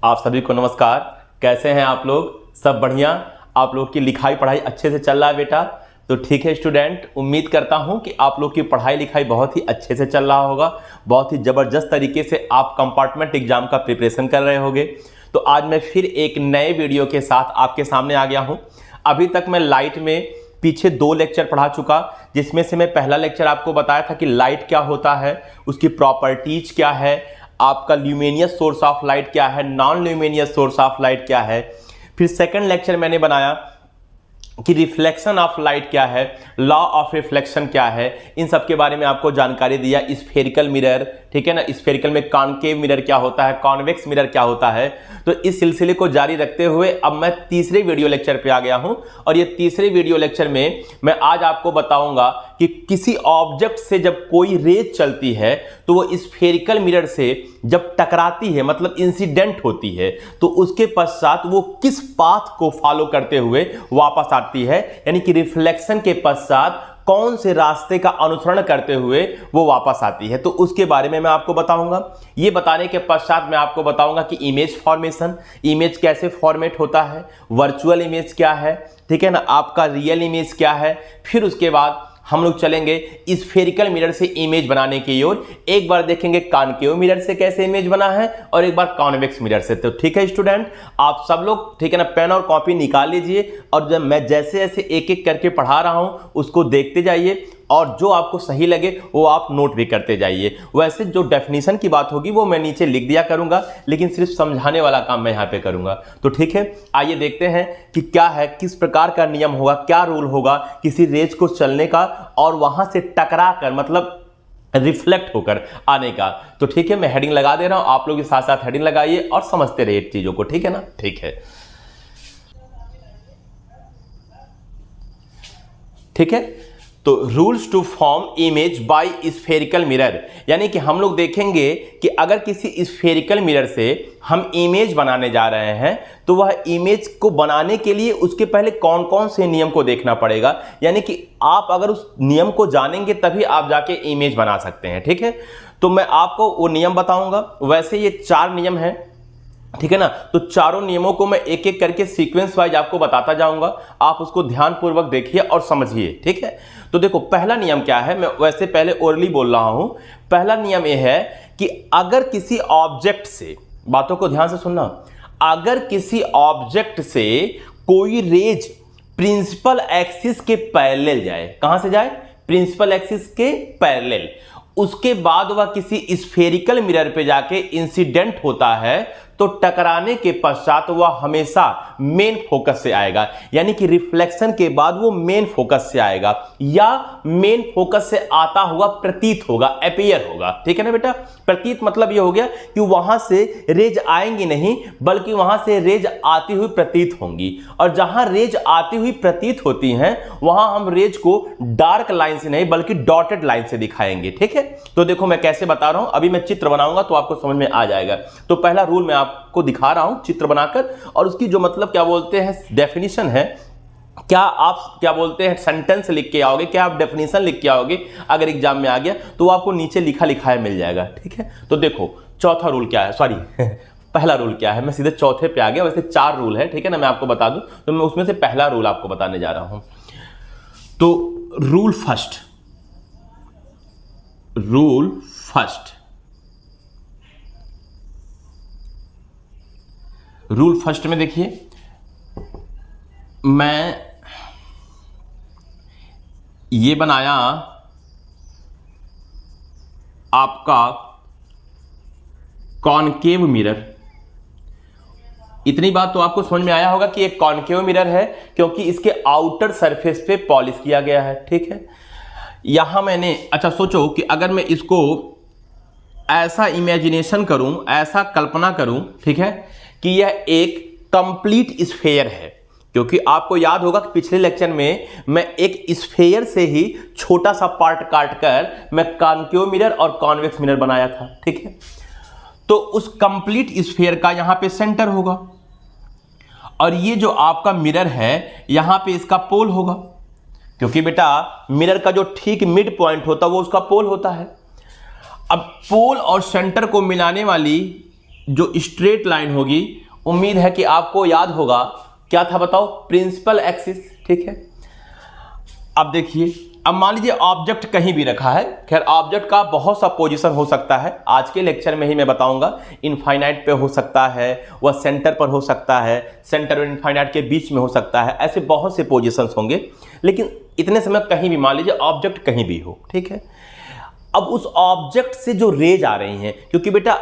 आप सभी को नमस्कार। कैसे हैं आप लोग? सब बढ़िया? आप लोग की लिखाई पढ़ाई अच्छे से चल रहा है बेटा? तो ठीक है स्टूडेंट, उम्मीद करता हूं कि आप लोग की पढ़ाई लिखाई बहुत ही अच्छे से चल रहा होगा। बहुत ही ज़बरदस्त तरीके से आप कंपार्टमेंट एग्जाम का प्रिपरेशन कर रहे होंगे। तो आज मैं फिर एक नए वीडियो के साथ आपके सामने आ गया हूँ। अभी तक मैं लाइट में पीछे 2 लेक्चर पढ़ा चुका, जिसमें से मैं पहला लेक्चर आपको बताया था कि लाइट क्या होता है, उसकी प्रॉपर्टीज क्या है, आपका ल्यूमिनियस सोर्स ऑफ लाइट क्या है, non luminous source of light क्या है। फिर सेकंड लेक्चर मैंने बनाया कि रिफ्लेक्शन ऑफ लाइट क्या है, लॉ ऑफ रिफ्लेक्शन क्या है, इन सब के बारे में आपको जानकारी दिया। स्फेरिकल मिरर, ठीक है ना, स्फेरिकल में कॉनकेव मिरर क्या होता है, कॉन्वेक्स मिरर क्या होता है। तो इस सिलसिले को जारी रखते हुए अब मैं तीसरे वीडियो लेक्चर पे आ गया हूं, और ये तीसरे वीडियो लेक्चर में मैं आज आपको बताऊंगा कि किसी ऑब्जेक्ट से जब कोई रेज चलती है तो वो स्फेरिकल मिरर से जब टकराती है, मतलब इंसिडेंट होती है, तो उसके पश्चात वो किस पाथ को फॉलो करते हुए वापस आती है, यानी कि रिफ्लेक्शन के पश्चात कौन से रास्ते का अनुसरण करते हुए वो वापस आती है। तो उसके बारे में मैं आपको बताऊंगा। ये बताने के पश्चात मैं आपको बताऊंगा कि इमेज फॉर्मेशन, इमेज कैसे फॉर्मेट होता है, वर्चुअल इमेज क्या है, ठीक है ना, आपका रियल इमेज क्या है। फिर उसके बाद हम लोग चलेंगे स्फेरिकल मिरर से इमेज बनाने की ओर। एक बार देखेंगे कॉनकेव मिरर से कैसे इमेज बना है, और एक बार कॉन्वेक्स मिरर से। तो ठीक है स्टूडेंट, आप सब लोग ठीक है ना, पेन और कॉपी निकाल लीजिए, और जब मैं जैसे जैसे एक एक करके पढ़ा रहा हूं उसको देखते जाइए, और जो आपको सही लगे वो आप नोट भी करते जाइए। वैसे जो डेफिनेशन की बात होगी वो मैं नीचे लिख दिया करूंगा, लेकिन सिर्फ समझाने वाला काम मैं यहाँ पे करूंगा। तो ठीक है, आइए देखते हैं कि क्या है, किस प्रकार का नियम होगा, क्या रूल होगा किसी रेज को चलने का और वहां से टकरा कर, मतलब रिफ्लेक्ट होकर आने का। तो ठीक है, मैं हेडिंग लगा दे रहा हूं, आप लोग के साथ साथ हेडिंग लगाइए और समझते रहिए चीजों को, ठीक है ना। ठीक है, ठीक है। तो rules to form image by spherical mirror, यानी कि हम लोग देखेंगे कि अगर किसी स्फेरिकल मिरर से हम इमेज बनाने जा रहे हैं तो वह इमेज को बनाने के लिए उसके पहले कौन कौन से नियम को देखना पड़ेगा, यानी कि आप अगर उस नियम को जानेंगे तभी आप जाके इमेज बना सकते हैं, ठीक है। तो मैं आपको वो नियम बताऊंगा। वैसे ये 4 नियम हैं, ठीक है ना। तो चारों नियमों को मैं एक एक करके सीक्वेंस वाइज आपको बताता जाऊंगा, आप उसको ध्यानपूर्वक देखिए और समझिए, ठीक है। तो देखो, पहला नियम क्या है, मैं वैसे पहले ओरली बोल रहा हूं। पहला नियम यह है कि अगर किसी ऑब्जेक्ट से, बातों को ध्यान से सुनना, अगर किसी ऑब्जेक्ट से कोई रेज प्रिंसिपल एक्सिस के पैरेलल जाए, कहां से जाए, प्रिंसिपल एक्सिस के पैरेलल, उसके बाद वह किसी स्फेरिकल मिरर पे जाके इंसिडेंट होता है, तो टकराने के पश्चात वह हमेशा मेन फोकस से आएगा, यानी कि रिफ्लेक्शन के बाद वो मेन फोकस से आएगा या मेन फोकस से आता हुआ प्रतीत होगा, अपीयर होगा, ठीक है ना बेटा। प्रतीत मतलब ये हो गया कि वहां से रेज आएंगी नहीं, बल्कि वहां से रेज आती हुई प्रतीत होंगी, और जहां रेज आती हुई प्रतीत होती हैं वहां हम रेज को डार्क लाइन से नहीं बल्कि डॉटेड लाइन से दिखाएंगे, ठीक है। तो देखो मैं कैसे बता रहा हूं, अभी मैं चित्र बनाऊंगा तो आपको समझ में आ जाएगा। तो पहला रूल मैं आपको दिखा रहा हूं चित्र बनाकर, और उसकी जो मतलब क्या बोलते हैं डेफिनेशन है, क्या आप क्या बोलते हैं सेंटेंस लिख के आओगे, क्या आप डेफिनेशन लिख के आओगे, अगर एग्जाम में आ गया तो आपको नीचे लिखा लिखाया मिल जाएगा, ठीक है। तो देखो चौथा रूल क्या है, सॉरी पहला रूल क्या है, मैं सीधे चौथे पे आ गया। वैसे 4 रूल है, ठीक है ना, मैं आपको बता दूं तो मैं उसमें से पहला रूल आपको बताने जा रहा हूं। तो रूल फर्स्ट, रूल फर्स्ट में देखिए, मैं ये बनाया आपका कॉनकेव मिरर। इतनी बात तो आपको समझ में आया होगा कि एक कॉनकेव मिरर है क्योंकि इसके आउटर सरफेस पे पॉलिश किया गया है, ठीक है। यहां मैंने, अच्छा सोचो कि अगर मैं इसको ऐसा इमेजिनेशन करूं, ऐसा कल्पना करूं, ठीक है, कि यह एक कंप्लीट स्फेयर है, क्योंकि आपको याद होगा कि पिछले लेक्चर में मैं एक स्फेयर से ही छोटा सा पार्ट काटकर मैं कॉनकेव मिरर और कॉन्वेक्स मिरर बनाया था, ठीक है। तो उस कंप्लीट स्फेयर का यहां पे सेंटर होगा, और ये जो आपका मिरर है यहां पे इसका पोल होगा, क्योंकि बेटा मिरर का जो ठीक मिड पॉइंट होता है वो उसका पोल होता है। अब पोल और सेंटर को मिलाने वाली जो स्ट्रेट लाइन होगी, उम्मीद है कि आपको याद होगा क्या था, बताओ, प्रिंसिपल एक्सिस। ठीक है, अब देखिए, अब मान लीजिए ऑब्जेक्ट कहीं भी रखा है। खैर ऑब्जेक्ट का बहुत सा पोजीशन हो सकता है, आज के लेक्चर में ही मैं बताऊंगा। इनफाइनाइट पे हो सकता है, वह सेंटर पर हो सकता है, सेंटर और इनफाइनाइट के बीच में हो सकता है, ऐसे बहुत से पोजीशंस होंगे। लेकिन इतने समय कहीं भी, मान लीजिए ऑब्जेक्ट कहीं भी हो, ठीक है। अब उस ऑब्जेक्ट से जो रेज आ रही हैं, क्योंकि बेटा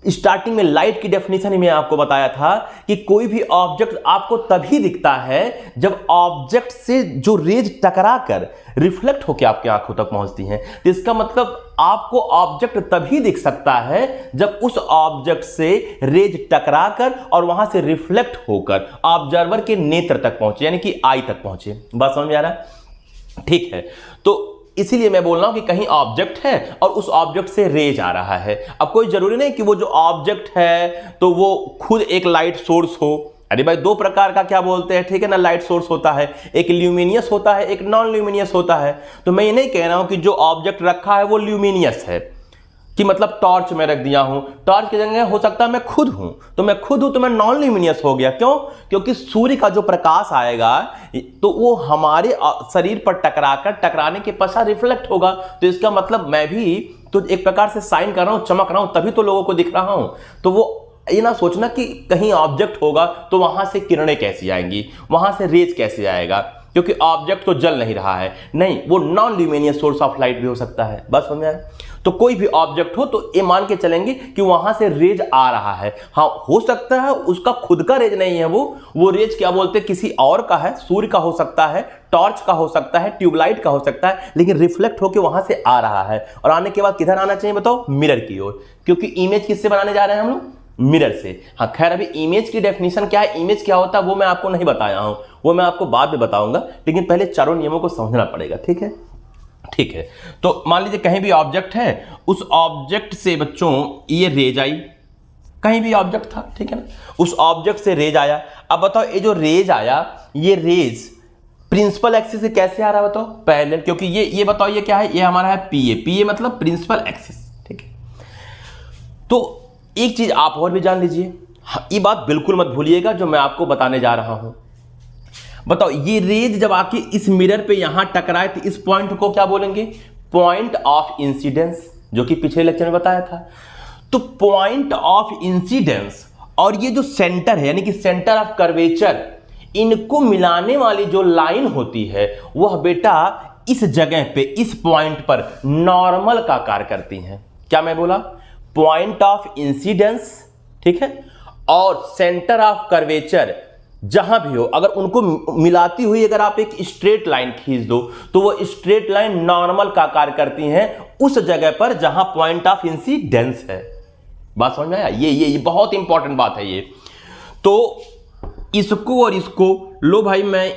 स्टार्टिंग में लाइट की डेफिनेशन में आपको बताया था कि कोई भी ऑब्जेक्ट आपको तभी दिखता है जब ऑब्जेक्ट से जो रेज टकराकर रिफ्लेक्ट होकर आपकी आंखों तक पहुंचती हैं। तो इसका मतलब आपको ऑब्जेक्ट तभी दिख सकता है जब उस ऑब्जेक्ट से रेज टकराकर और वहां से रिफ्लेक्ट होकर ऑब्जर्वर के नेत्र तक पहुंचे, यानी कि आई तक पहुंचे। बात समझ में आ रहा है? ठीक है, तो इसीलिए मैं बोल रहा हूं कि कहीं ऑब्जेक्ट है और उस ऑब्जेक्ट से रेज आ रहा है। अब कोई जरूरी नहीं कि वो जो ऑब्जेक्ट है तो वो खुद एक लाइट सोर्स हो। अरे भाई, दो प्रकार का क्या बोलते हैं, ठीक है ना, लाइट सोर्स होता है, एक ल्यूमिनियस होता है, एक नॉन ल्यूमिनियस होता है। तो मैं ये नहीं कह रहा हूं कि जो ऑब्जेक्ट रखा है वो ल्यूमिनियस है, कि मतलब टॉर्च में रख दिया हूं, टॉर्च की जगह हो सकता है मैं खुद हूं, तो मैं खुद हूं तो मैं नॉन ल्यूमिनियस हो गया। क्यों? क्योंकि सूर्य का जो प्रकाश आएगा तो वो हमारे शरीर पर टकराने के पश्चात रिफ्लेक्ट होगा। तो इसका मतलब मैं भी तो एक प्रकार से साइन कर रहा हूं, चमक रहा हूं, तभी तो लोगों को दिख रहा हूं। तो वो ये ना सोचना कि कहीं ऑब्जेक्ट होगा तो वहां से किरणें कैसी आएंगी, वहां से रेज कैसे आएगा, क्योंकि ऑब्जेक्ट तो जल नहीं रहा है। नहीं, वो non luminous source of light भी हो सकता है। बस समझ आया? तो कोई भी ऑब्जेक्ट हो तो ये मान के चलेंगे कि वहां से रेज आ रहा है। हाँ, हो सकता है उसका खुद का रेज नहीं है, वो रेज क्या बोलते हैं, किसी और का है, सूर्य का हो सकता है, टॉर्च का हो सकता है, ट्यूबलाइट का हो सकता है, लेकिन रिफ्लेक्ट होकर वहां से आ रहा है। और आने के बाद किधर आना चाहिए बताओ? मिरर की ओर, क्योंकि इमेज किससे बनाने जा रहे हैं हम लोग? मिरर से। हाँ, खैर अभी इमेज की डेफिनेशन क्या है, इमेज क्या होता है, वो मैं आपको नहीं बताया हूं, वो मैं आपको बाद में बताऊंगा। लेकिन पहले चारों नियमों को समझना पड़ेगा। ठीक है, ठीक है। तो मान लीजिए कहीं भी ऑब्जेक्ट है, उस ऑब्जेक्ट से बच्चों ये रेज आई, कहीं भी ऑब्जेक्ट था, ठीक है ना, उस ऑब्जेक्ट से रेज आया। अब बताओ ये जो रेज आया, ये रेज प्रिंसिपल एक्सिस से कैसे आ रहा है बताओ? पैरेलल, क्योंकि ये बताओ ये क्या है, ये हमारा है पीए मतलब प्रिंसिपल एक्सिस। ठीक है, तो एक चीज आप और भी जान लीजिए, ये बात बिल्कुल मत भूलिएगा जो मैं आपको बताने जा रहा हूं। बताओ ये रेज जब आके इस मिरर पे यहां टकराए तो इस पॉइंट को क्या बोलेंगे? पॉइंट ऑफ इंसिडेंस, जो कि पिछले लेक्चर में बताया था। तो पॉइंट ऑफ इंसिडेंस और ये जो सेंटर है, यानी कि सेंटर ऑफ कर्वेचर, इनको मिलाने वाली जो लाइन होती है वह बेटा इस जगह पे, इस पॉइंट पर नॉर्मल का कार्य करती हैं। क्या मैं बोला? पॉइंट ऑफ इंसिडेंस, ठीक है, और सेंटर ऑफ कर्वेचर जहां भी हो, अगर उनको मिलाती हुई अगर आप एक स्ट्रेट लाइन खींच दो तो वो स्ट्रेट लाइन नॉर्मल का कार्य करती हैं उस जगह पर जहां पॉइंट ऑफ इंसिडेंस है। बात समझ में आया? ये बहुत इंपॉर्टेंट बात है ये। तो इसको और इसको लो भाई, मैं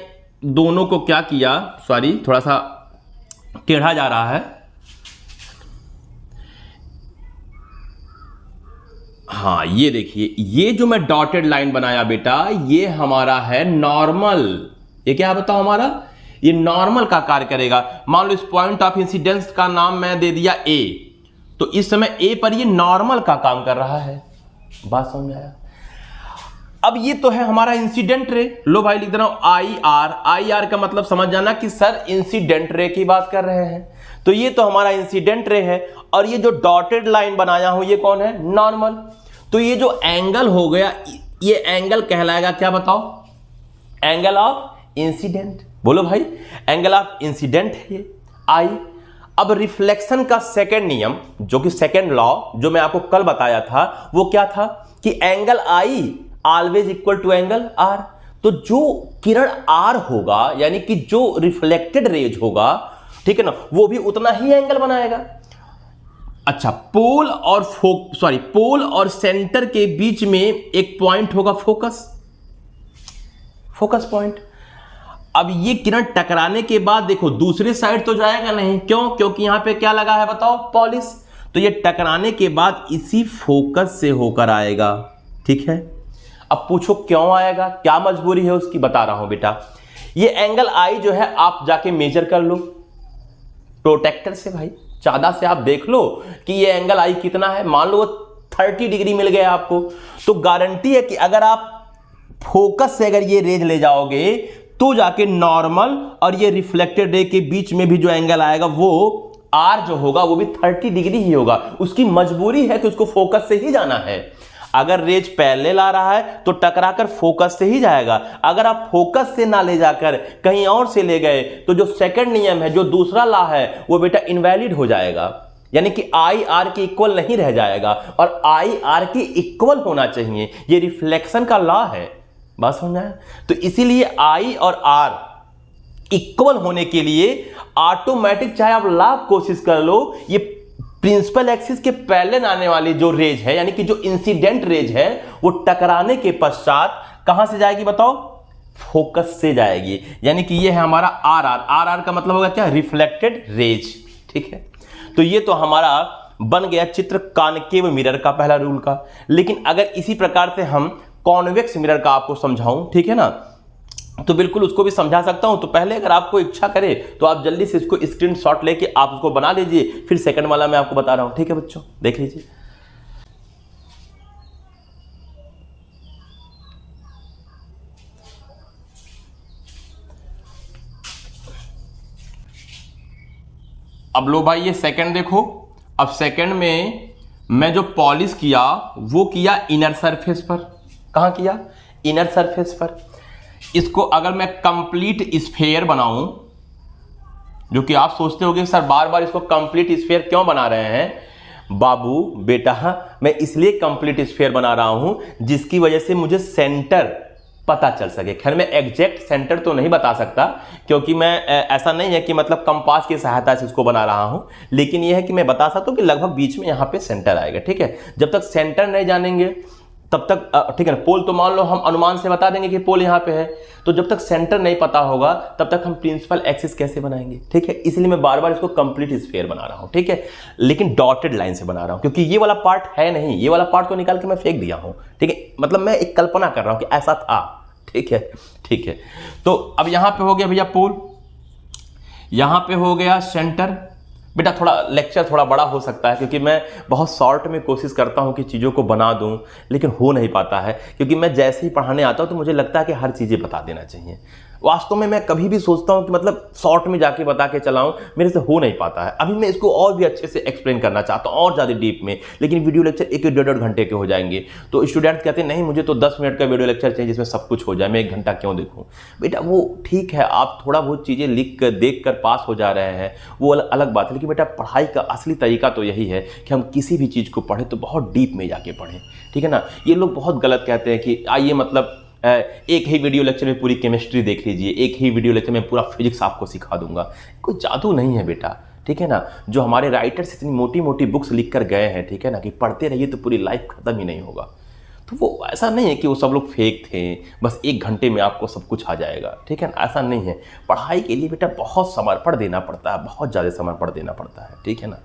दोनों को क्या किया, सॉरी थोड़ा सा टेढ़ा जा रहा है। हाँ, ये देखिए, ये जो मैं डॉटेड लाइन बनाया बेटा, ये हमारा है नॉर्मल। ये क्या है बताओ? हमारा ये नॉर्मल का कार्य करेगा। मान लो इस पॉइंट ऑफ इंसिडेंस का नाम मैं दे दिया ए, तो इस समय ए पर ये नॉर्मल का काम कर रहा है। बात समझ में आया? अब ये तो है हमारा इंसिडेंट रे। लो भाई लिख दे रहा हूं आई आर का मतलब समझ जाना कि सर इंसिडेंट रे की बात कर रहे हैं। तो ये तो हमारा इंसिडेंट रे है, और ये जो डॉटेड लाइन बनाया हूं ये कौन है? नॉर्मल। तो ये जो एंगल हो गया, ये एंगल कहलाएगा क्या बताओ? Angle of incident. बोलो भाई, एंगल ऑफ इंसिडेंट है ये आई। अब रिफ्लेक्शन का सेकंड नियम, जो कि सेकंड लॉ जो मैं आपको कल बताया था, वो क्या था कि angle i always equal to angle r. तो जो किरण आर होगा, यानी कि जो रिफ्लेक्टेड रेज होगा, ठीक है ना, वो भी उतना ही एंगल बनाएगा। अच्छा, पोल और सेंटर के बीच में एक पॉइंट होगा फोकस पॉइंट। अब ये किरण टकराने के बाद देखो दूसरी साइड तो जाएगा नहीं, क्यों? क्योंकि यहां पे क्या लगा है बताओ? पॉलिश। तो ये टकराने के बाद इसी फोकस से होकर आएगा। ठीक है, अब पूछो क्यों आएगा, क्या मजबूरी है उसकी? बता रहा हूं बेटा। ये एंगल आई जो है आप जाके मेजर कर लो प्रोटेक्टर से, भाई चादा से आप देख लो कि ये एंगल आई कितना है। मान लो 30 डिग्री मिल गया आपको। तो गारंटी है कि अगर आप फोकस से अगर ये रेज ले जाओगे तो जाके नॉर्मल और ये रिफ्लेक्टेड रे के बीच में भी जो एंगल आएगा वो आर जो होगा वो भी 30 डिग्री ही होगा। उसकी मजबूरी है कि उसको फोकस से ही जाना है। अगर रेज पहले ला रहा है तो टकराकर फोकस से ही जाएगा। अगर आप फोकस से ना ले जाकर कहीं और से ले गए तो जो सेकंड नियम है, जो दूसरा ला है, वो बेटा इनवैलिड हो जाएगा, यानी कि आई आर के इक्वल नहीं रह जाएगा और आई आर के इक्वल होना चाहिए। ये रिफ्लेक्शन का लॉ है, बात समझ आया? तो इसीलिए आई और आर इक्वल होने के लिए ऑटोमेटिक, चाहे आप लाख कोशिश कर लो, ये प्रिंसिपल एक्सिस के पहले आने वाली जो रेज है, यानी कि जो इंसिडेंट रेज है, वो टकराने के पश्चात कहां से जाएगी बताओ? फोकस से जाएगी। यानी कि ये है हमारा आर आर। आर आर का मतलब होगा क्या? Reflected raise. ठीक है, तो ये तो हमारा बन गया चित्र कॉनकेव मिरर का पहला रूल का। लेकिन अगर इसी प्रकार से हम कॉन्वेक्स मिरर का आपको समझाऊं, ठीक है ना, तो बिल्कुल उसको भी समझा सकता हूं। तो पहले अगर आपको इच्छा करे तो आप जल्दी से इसको स्क्रीनशॉट लेके आप उसको बना लीजिए, फिर सेकंड वाला मैं आपको बता रहा हूं। ठीक है बच्चों, देख लीजिए। अब लो भाई, ये सेकंड देखो। अब सेकंड में मैं जो पॉलिश किया वो किया इनर सरफेस पर। कहां किया? इनर सरफेस पर। इसको अगर मैं कंप्लीट स्फेयर बनाऊं, जो कि आप सोचते होंगे सर बार बार इसको कंप्लीट स्फेयर क्यों बना रहे हैं? बाबू बेटा, मैं इसलिए कंप्लीट स्फेयर बना रहा हूं जिसकी वजह से मुझे सेंटर पता चल सके। खैर मैं एग्जैक्ट सेंटर तो नहीं बता सकता, क्योंकि मैं ऐसा नहीं है कि मतलब कंपास की सहायता से इसको बना रहा हूं, लेकिन यह है कि मैं बता सकता हूं कि लगभग बीच में यहां पे सेंटर आएगा। ठीक है, जब तक सेंटर नहीं जानेंगे तब तक, ठीक है ना, पोल तो मान लो हम अनुमान से बता देंगे कि पोल यहां पे है, तो जब तक सेंटर नहीं पता होगा तब तक हम प्रिंसिपल एक्सिस कैसे बनाएंगे? ठीक है, इसलिए मैं बार बार इसको कंप्लीट स्फीयर बना रहा हूं। ठीक है, लेकिन डॉटेड लाइन से बना रहा हूं, क्योंकि ये वाला पार्ट है नहीं, ये वाला पार्ट तो निकाल के मैं फेंक दिया हूं। ठीक है, मतलब मैं एक कल्पना कर रहा हूं कि ऐसा था। ठीक है, ठीक है। तो अब यहां पे हो गया भैया पोल, यहां पे हो गया सेंटर। बेटा थोड़ा लेक्चर थोड़ा बड़ा हो सकता है, क्योंकि मैं बहुत शॉर्ट में कोशिश करता हूं कि चीज़ों को बना दूं, लेकिन हो नहीं पाता है, क्योंकि मैं जैसे ही पढ़ाने आता हूं तो मुझे लगता है कि हर चीज़ें बता देना चाहिए। वास्तव में मैं कभी भी सोचता हूं कि मतलब शॉर्ट में जाके बता के चलाऊं, मेरे से हो नहीं पाता है। अभी मैं इसको और भी अच्छे से एक्सप्लेन करना चाहता हूं, और ज़्यादा डीप में, लेकिन वीडियो लेक्चर 1-1.5 घंटे के हो जाएंगे। तो स्टूडेंट्स कहते हैं नहीं मुझे तो 10 मिनट का वीडियो लेक्चर चाहिए जिसमें सब कुछ हो जाए, मैं 1 घंटा क्यों देखूँ? बेटा वो ठीक है, आप थोड़ा बहुत चीज़ें लिख कर देख कर पास हो जा रहे हैं, वो अलग बात है, लेकिन बेटा पढ़ाई का असली तरीका तो यही है कि हम किसी भी चीज़ को पढ़ें तो बहुत डीप में जाके पढ़ें। ठीक है ना, ये लोग बहुत गलत कहते हैं कि आइए मतलब एक ही वीडियो लेक्चर में पूरी केमिस्ट्री देख लीजिए, एक ही वीडियो लेक्चर में पूरा फिजिक्स आपको सिखा दूंगा। कोई जादू नहीं है बेटा। ठीक है ना, जो हमारे राइटर्स इतनी मोटी मोटी बुक्स लिख कर गए हैं, ठीक है ना, कि पढ़ते रहिए तो पूरी लाइफ खत्म ही नहीं होगा। तो वो ऐसा नहीं है कि वो सब लोग फेक थे, बस 1 घंटे में आपको सब कुछ आ जाएगा। ठीक है ना, ऐसा नहीं है। पढ़ाई के लिए बेटा बहुत समर्पण देना पड़ता है, बहुत ज़्यादा समर्पण देना पड़ता है। ठीक है ना,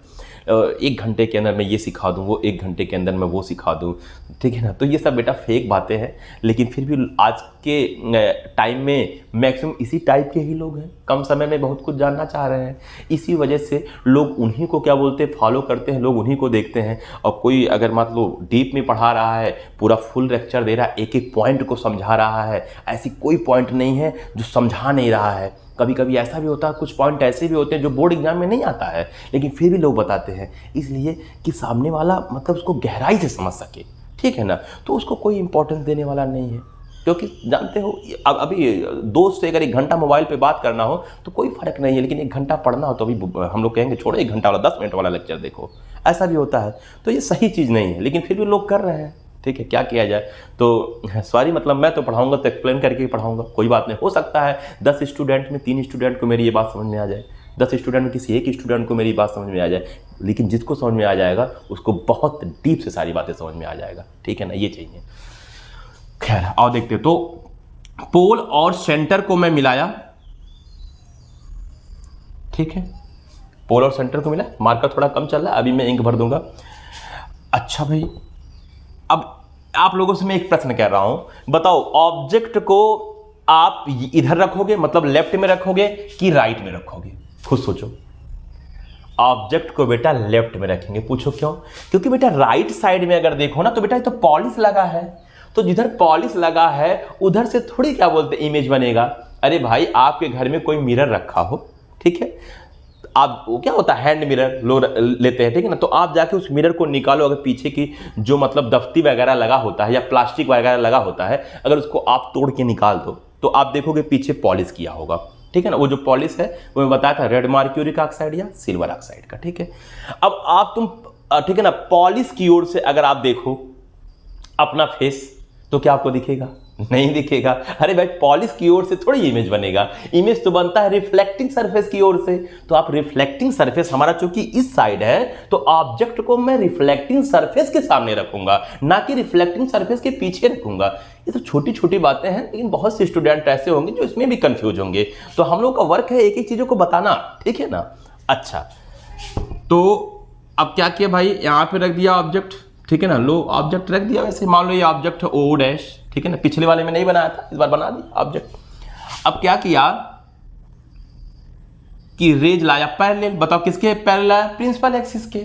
1 घंटे के अंदर मैं ये सिखा दूँ, वो 1 घंटे के अंदर मैं वो सिखा दूँ। ठीक है ना, तो ये सब बेटा फेक बातें हैं, लेकिन फिर भी आज के टाइम में मैक्सिमम इसी टाइप के ही लोग हैं, कम समय में बहुत कुछ जानना चाह रहे हैं। इसी वजह से लोग उन्हीं को क्या बोलते हैं, फॉलो करते हैं, लोग उन्हीं को देखते हैं। और कोई अगर मान लो डीप में पढ़ा रहा है, पूरा फुल लेक्चर दे रहा है, एक एक पॉइंट को समझा रहा है, ऐसी कोई पॉइंट नहीं है जो समझा नहीं रहा है। कभी कभी ऐसा भी होता है, कुछ पॉइंट ऐसे भी होते हैं जो बोर्ड एग्जाम में नहीं आता है, लेकिन फिर भी लोग बताते हैं, इसलिए कि सामने वाला मतलब उसको गहराई से समझ सके। ठीक है ना, तो उसको कोई इंपॉर्टेंस देने वाला नहीं है, क्योंकि जानते हो अब अभी दोस्त से अगर 1 घंटा मोबाइल पे बात करना हो तो कोई फर्क नहीं है, लेकिन 1 घंटा पढ़ना हो तो अभी हम लोग कहेंगे छोड़ो 1 घंटा वाला 10 मिनट वाला लेक्चर देखो, ऐसा भी होता है। तो ये सही चीज़ नहीं है, लेकिन फिर भी लोग कर रहे हैं। ठीक है, क्या किया जाए? तो सॉरी, मतलब मैं तो पढ़ाऊंगा तो एक्सप्लेन करके ही पढ़ाऊंगा, कोई बात नहीं। हो सकता है 10 स्टूडेंट में 3 स्टूडेंट को मेरी ये बात समझ में आ जाए, 10 स्टूडेंट में किसी एक स्टूडेंट को मेरी बात समझ में आ जाए, लेकिन जिसको समझ में आ जाएगा उसको बहुत डीप से सारी बातें समझ में आ जाएगा। ठीक है ना, ये चाहिए। खैर आओ देखते। तो पोल और सेंटर को मैं मिलाया, ठीक है, पोल और सेंटर को मिला। मार्कर थोड़ा कम चल रहा है, अभी मैं इंक भर दूंगा। अच्छा भाई, अब आप लोगों से मैं एक प्रश्न कह रहा हूं, बताओ ऑब्जेक्ट को आप इधर रखोगे, मतलब लेफ्ट में रखोगे कि राइट में रखोगे? खुद सोचो। ऑब्जेक्ट को बेटा लेफ्ट में रखेंगे। पूछो क्यों? क्योंकि बेटा राइट साइड में अगर देखो ना तो बेटा ये तो पॉलिश लगा है, तो जिधर पॉलिश लगा है उधर से थोड़ी क्या बोलते इमेज बनेगा। अरे भाई आपके घर में कोई मिरर रखा हो, ठीक है, आप वो क्या होता है हैंड मिरर लेते हैं, ठीक है ना, तो आप जाके उस मिरर को निकालो, अगर पीछे की जो मतलब दफ्ती वगैरह लगा होता है या प्लास्टिक वगैरह लगा होता है, अगर उसको आप तोड़ के निकाल दो तो आप देखोगे पीछे पॉलिश किया होगा, ठीक है ना। वो जो पॉलिश है वो मैं बताया था रेड मर्क्यूरिक ऑक्साइड या सिल्वर ऑक्साइड का, ठीक है। अब आप तुम ठीक है ना पॉलिश की ओर से अगर आप देखो अपना फेस तो क्या आपको दिखेगा? नहीं दिखेगा। अरे भाई पॉलिश की ओर से थोड़ी इमेज बनेगा, इमेज तो बनता है रिफ्लेक्टिंग सरफेस की ओर से। तो आप रिफ्लेक्टिंग सरफेस हमारा चूंकि इस साइड है तो ऑब्जेक्ट को मैं रिफ्लेक्टिंग सरफेस के सामने रखूंगा, ना कि रिफ्लेक्टिंग सरफेस के पीछे रखूंगा। ये तो छोटी छोटी बातें हैं, लेकिन बहुत से स्टूडेंट ऐसे होंगे जो इसमें भी कंफ्यूज होंगे। तो हम लोग का वर्क है एक एक चीजों को बताना, ठीक है ना। अच्छा, तो अब क्या किया भाई, यहां पे रख दिया ऑब्जेक्ट, ठीक है ना। लो ऑब्जेक्ट रख दिया, वैसे मान लो ये ऑब्जेक्ट है ओ डैश, ठीक है ना, पिछले वाले में नहीं बनाया था, इस बार बना दिया ऑब्जेक्ट। अब क्या किया कि रेज लाया पैरेलल, बताओ किसके पैरेलल लाया? प्रिंसिपल एक्सिस के।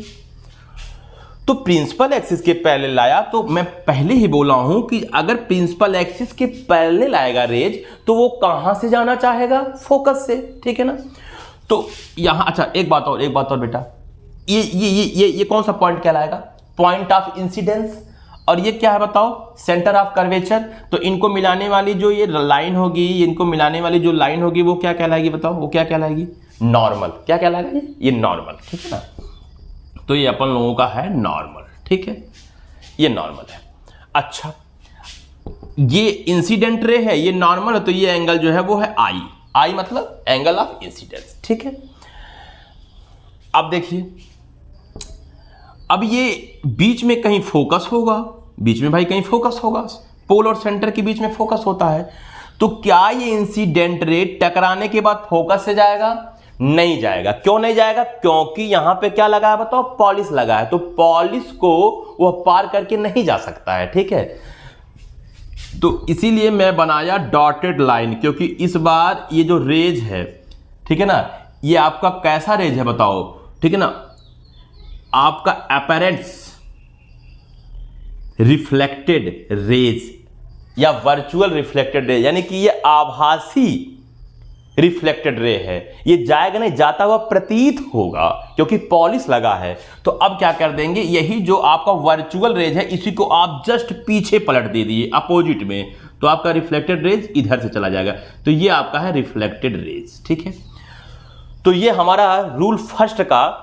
तो प्रिंसिपल एक्सिस के पैरेलल लाया, तो मैं पहले ही बोला हूं कि अगर प्रिंसिपल एक्सिस के पैरेलल आएगा रेज तो वो कहां से जाना चाहेगा? फोकस से, ठीक है ना। तो यहां अच्छा एक बात और बेटा, ये कौन सा पॉइंट कहलाएगा? Point of incidence. और ये क्या है बताओ? Centre of curvature. तो इनको मिलाने वाली जो ये लाइन होगी, इनको मिलाने वाली जो लाइन होगी वो क्या कहलाएगी बताओ? वो क्या कहलाएगी? नॉर्मल। क्या कहलाएगा? ये नॉर्मल, ठीक है ना। तो ये अपन लोगों का है नॉर्मल, ठीक है, ये नॉर्मल है। अच्छा, ये इंसिडेंट रे है, ये नॉर्मल है, तो ये एंगल जो है वो है आई मतलब एंगल ऑफ इंसिडेंस, ठीक है। अब देखिए, अब ये बीच में कहीं फोकस होगा, बीच में भाई कहीं फोकस होगा, पोल और सेंटर के बीच में फोकस होता है। तो क्या ये इंसिडेंट रे टकराने के बाद फोकस से जाएगा? नहीं जाएगा। क्यों नहीं जाएगा? क्योंकि यहां पे क्या लगा है बताओ? पॉलिश लगा है, तो पॉलिश को वह पार करके नहीं जा सकता है, ठीक है। तो इसीलिए मैं बनाया डॉटेड लाइन, क्योंकि इस बार ये जो रेज है, ठीक है ना, ये आपका कैसा रेज है बताओ? ठीक है ना, आपका अपैरेंस रिफ्लेक्टेड रेज या वर्चुअल रिफ्लेक्टेड रे, यानी कि ये आभासी रिफ्लेक्टेड रे है। ये जाएगा नहीं, जाता हुआ प्रतीत होगा क्योंकि पॉलिश लगा है। तो अब क्या कर देंगे, यही जो आपका वर्चुअल रेज है इसी को आप जस्ट पीछे पलट दे दिए अपोजिट में, तो आपका रिफ्लेक्टेड रेज इधर से चला जाएगा। तो ये आपका है रिफ्लेक्टेड रेज, ठीक है। तो ये हमारा रूल फर्स्ट का,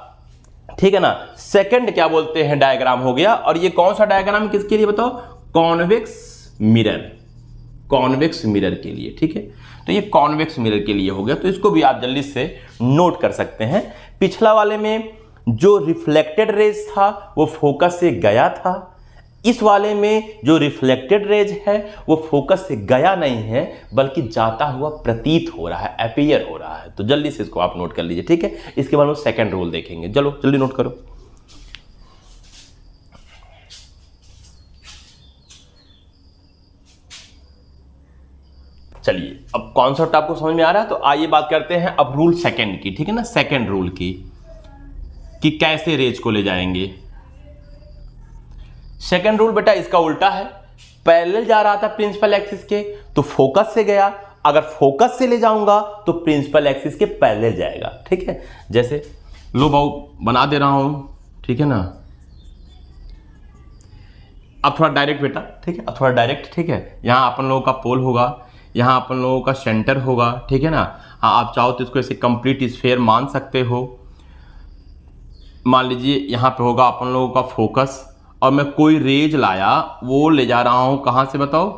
ठीक है ना। सेकंड क्या बोलते हैं डायग्राम हो गया। और ये कौन सा डायग्राम किसके लिए बताओ? कॉन्वेक्स मिरर, कॉन्वेक्स मिरर के लिए, ठीक है। तो ये कॉन्वेक्स मिरर के लिए हो गया, तो इसको भी आप जल्दी से नोट कर सकते हैं। पिछला वाले में जो रिफ्लेक्टेड रेज था वो फोकस से गया था, इस वाले में जो रिफ्लेक्टेड रेज है वो फोकस से गया नहीं है बल्कि जाता हुआ प्रतीत हो रहा है, अपीयर हो रहा है। तो जल्दी से इसको आप नोट कर लीजिए, ठीक है। इसके बाद हम सेकंड रूल देखेंगे, चलो जल्दी नोट करो। चलिए, अब कॉन्सेप्ट आपको समझ में आ रहा है, तो आइए बात करते हैं अब रूल सेकंड की, ठीक है ना, सेकंड रूल की, कि कैसे रेज को ले जाएंगे। सेकंड रूल बेटा इसका उल्टा है। पैरेलल जा रहा था प्रिंसिपल एक्सिस के, तो फोकस से गया, अगर फोकस से ले जाऊंगा तो प्रिंसिपल एक्सिस के पैरेलल जाएगा, ठीक है। जैसे लो बाबू बना दे रहा हूं, ठीक है ना। अब थोड़ा डायरेक्ट बेटा, ठीक है, अब थोड़ा डायरेक्ट, ठीक है। यहां अपन लोगों का पोल होगा, यहां अपन लोगों का सेंटर होगा, ठीक है ना। हाँ, आप चाहो तो इसको ऐसे कंप्लीट स्फीयर मान सकते हो। मान लीजिए यहां पे होगा अपन लोगों का फोकस, और मैं कोई रेज लाया, वो ले जा रहा हूं कहां से बताओ?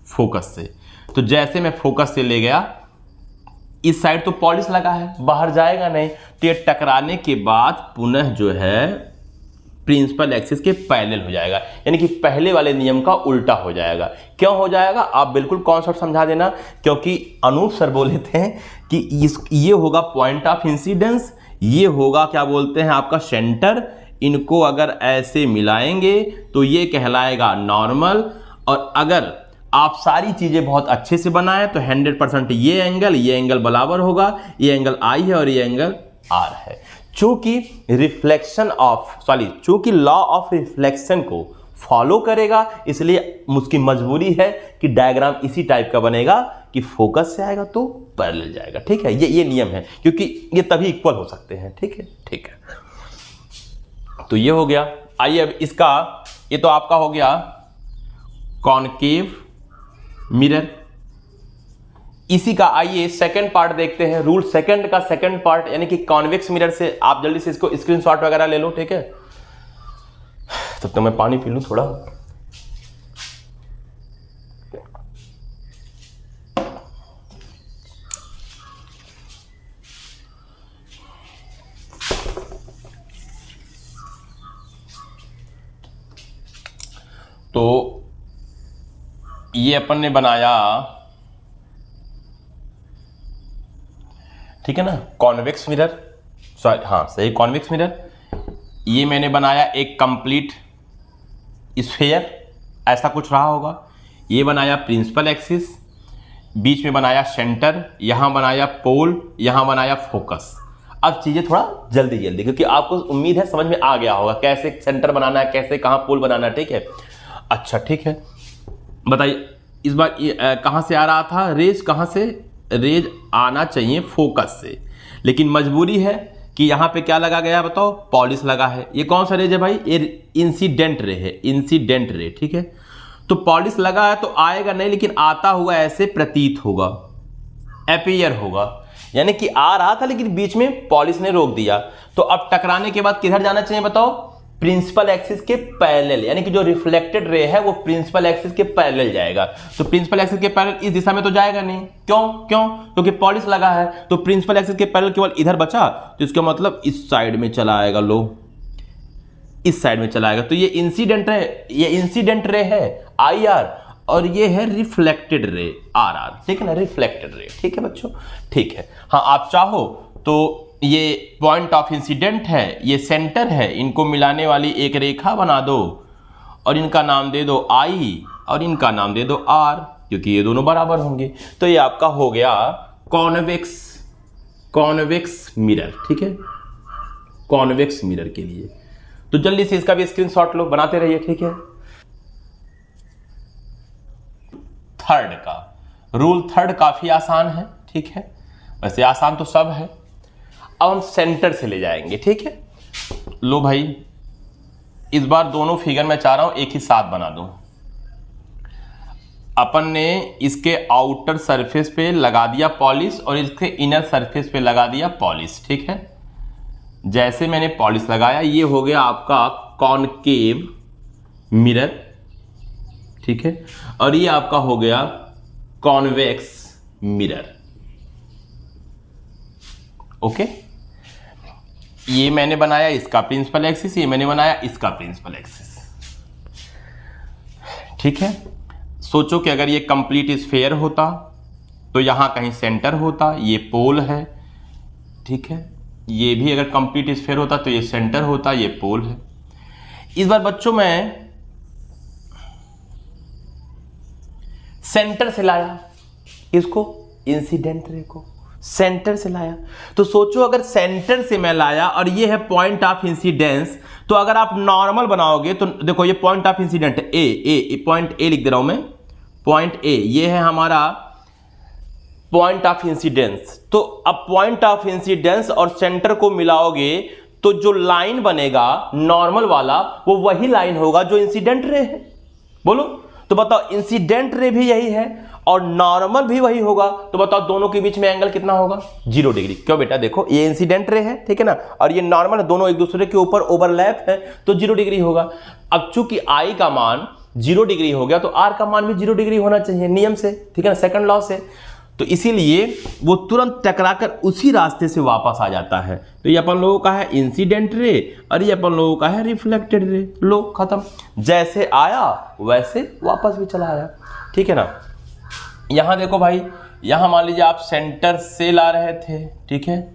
फोकस से। तो जैसे मैं फोकस से ले गया, इस साइड तो पॉलिश लगा है, बाहर जाएगा नहीं, तो ये टकराने के बाद पुनः जो है प्रिंसिपल एक्सिस के पैरेलल हो जाएगा, यानी कि पहले वाले नियम का उल्टा हो जाएगा। क्यों हो जाएगा? आप बिल्कुल कॉन्सेप्ट समझा देना, क्योंकि अनूप सर बोले थे कि ये होगा पॉइंट ऑफ इंसिडेंस, ये होगा क्या बोलते हैं आपका सेंटर, इनको अगर ऐसे मिलाएंगे तो ये कहलाएगा नॉर्मल। और अगर आप सारी चीजें बहुत अच्छे से बनाएं तो 100% ये एंगल बराबर होगा, ये एंगल आई है और ये एंगल आर है। चूंकि चूंकि लॉ ऑफ रिफ्लेक्शन को फॉलो करेगा, इसलिए उसकी मजबूरी है कि डायग्राम इसी टाइप का बनेगा कि फोकस से आएगा तो पैरेलल जाएगा। ठीक है, ये नियम है, क्योंकि ये तभी इक्वल हो सकते हैं। ठीक है, तो ये हो गया। आइए अब इसका, ये तो आपका हो गया कॉनकेव मिरर। इसी का आइए सेकंड पार्ट देखते हैं। रूल सेकंड का सेकंड पार्ट यानी कि कॉन्वेक्स मिरर से आप जल्दी से इसको स्क्रीनशॉट वगैरह ले लो। ठीक है, तब तो मैं पानी पी लूं थोड़ा। तो ये अपन ने बनाया, ठीक है ना, कॉन्वेक्स मिरर, सॉरी हाँ सही, कॉन्वेक्स मिरर। ये मैंने बनाया एक कंप्लीट स्फीयर, ऐसा कुछ रहा होगा। ये बनाया प्रिंसिपल एक्सिस, बीच में बनाया सेंटर, यहाँ बनाया पोल, यहाँ बनाया फोकस। अब चीज़ें थोड़ा जल्दी क्योंकि आपको उम्मीद है समझ में आ गया होगा कैसे सेंटर बनाना है, कैसे कहाँ पोल बनाना है। ठीक है, अच्छा ठीक है, बताइए इस बार कहाँ से आ रहा था रेज, कहाँ से रेज आना चाहिए फोकस से, लेकिन मजबूरी है कि यहाँ पे क्या लगा गया बताओ, पॉलिश लगा है। ये कौन सा रेज है भाई, ये इंसिडेंट रे है, इंसिडेंट रे। ठीक है, तो पॉलिश लगा है तो आएगा नहीं, लेकिन आता हुआ ऐसे प्रतीत होगा, अपीयर होगा, यानी कि आ रहा था लेकिन बीच में पॉलिश ने रोक दिया। तो अब टकराने के बाद किधर जाना चाहिए बताओ, प्रिंसिपल एक्सिस के पैरेलल, यानी कि जो रिफ्लेक्टेड रे है वो प्रिंसिपल एक्सिस के पैरेलल जाएगा। तो प्रिंसिपल एक्सिस के पैरेलल इस दिशा में तो जाएगा नहीं, क्यों क्योंकि पॉलिश लगा है। तो प्रिंसिपल एक्सिस के पैरेलल केवल इधर बचा, तो इसका मतलब इस साइड में चला आएगा, लो इस साइड में चला आएगा। तो ये इंसिडेंट रे है आई आर, और ये है रिफ्लेक्टेड रे आर आर। ठीक है ना, रिफ्लेक्टेड रे। ठीक है बच्चों, ठीक है। हाँ आप चाहो तो ये पॉइंट ऑफ इंसिडेंट है, ये सेंटर है, इनको मिलाने वाली एक रेखा बना दो और इनका नाम दे दो आई और इनका नाम दे दो आर, क्योंकि ये दोनों बराबर होंगे। तो ये आपका हो गया कॉन्वेक्स मिरर। ठीक है, कॉन्वेक्स मिरर के लिए तो जल्दी से इसका भी स्क्रीनशॉट लो, बनाते रहिए। ठीक है, थर्ड का रूल, थर्ड काफी आसान है। ठीक है, वैसे आसान तो सब है। अब हम सेंटर से ले जाएंगे। ठीक है, लो भाई इस बार दोनों फिगर मैं चाह रहा हूं एक ही साथ बना दूं। अपन ने इसके आउटर सरफेस पे लगा दिया पॉलिश और इसके इनर सरफेस पे लगा दिया पॉलिश। ठीक है, जैसे मैंने पॉलिश लगाया ये हो गया आपका कॉनकेव मिरर। ठीक है, और ये आपका हो गया कॉन्वेक्स मिरर। ओके, ये मैंने बनाया इसका प्रिंसिपल एक्सिस, ये मैंने बनाया इसका प्रिंसिपल एक्सिस। ठीक है, सोचो कि अगर ये कंप्लीट स्फीयर होता तो यहां कहीं सेंटर होता, ये पोल है। ठीक है, ये भी अगर कंप्लीट स्फीयर होता तो ये सेंटर होता, ये पोल है। इस बार बच्चों मैं सेंटर से लाया इसको, इंसिडेंट रे को सेंटर से लाया। तो सोचो अगर सेंटर से मैं लाया और ये है पॉइंट ऑफ इंसिडेंस, तो अगर आप नॉर्मल बनाओगे तो देखो ये point of incident A point A लिख दे रहा हूं मैं, पॉइंट ए ये है हमारा पॉइंट ऑफ इंसिडेंस। तो अब पॉइंट ऑफ इंसिडेंस और सेंटर को मिलाओगे तो जो लाइन बनेगा नॉर्मल वाला वो वही लाइन होगा जो इंसिडेंट रे है। बोलो तो बताओ, इंसिडेंट रे भी यही है और नॉर्मल भी वही होगा, तो बताओ दोनों के बीच में एंगल कितना होगा, 0 डिग्री। क्यों बेटा, देखो ये इंसिडेंट रे है, ठीक है ना, और ये नॉर्मल है, दोनों एक दूसरे के ऊपर ओवरलैप है तो 0 डिग्री होगा। अब चूंकि आई का मान 0 डिग्री हो गया तो आर का मान भी 0 डिग्री होना चाहिए नियम से, ठीक है ना, सेकंड लॉ से। तो इसीलिए वो तुरंत टकराकर उसी रास्ते से वापस आ जाता है। तो ये अपन लोगों का है इंसिडेंट रे और ये अपन लोगों का है रिफ्लेक्टेड रे। लो खत्म, जैसे आया वैसे वापस भी चला आया। ठीक है ना, यहां देखो भाई, यहां मान लीजिए आप सेंटर से ला रहे थे, ठीक है,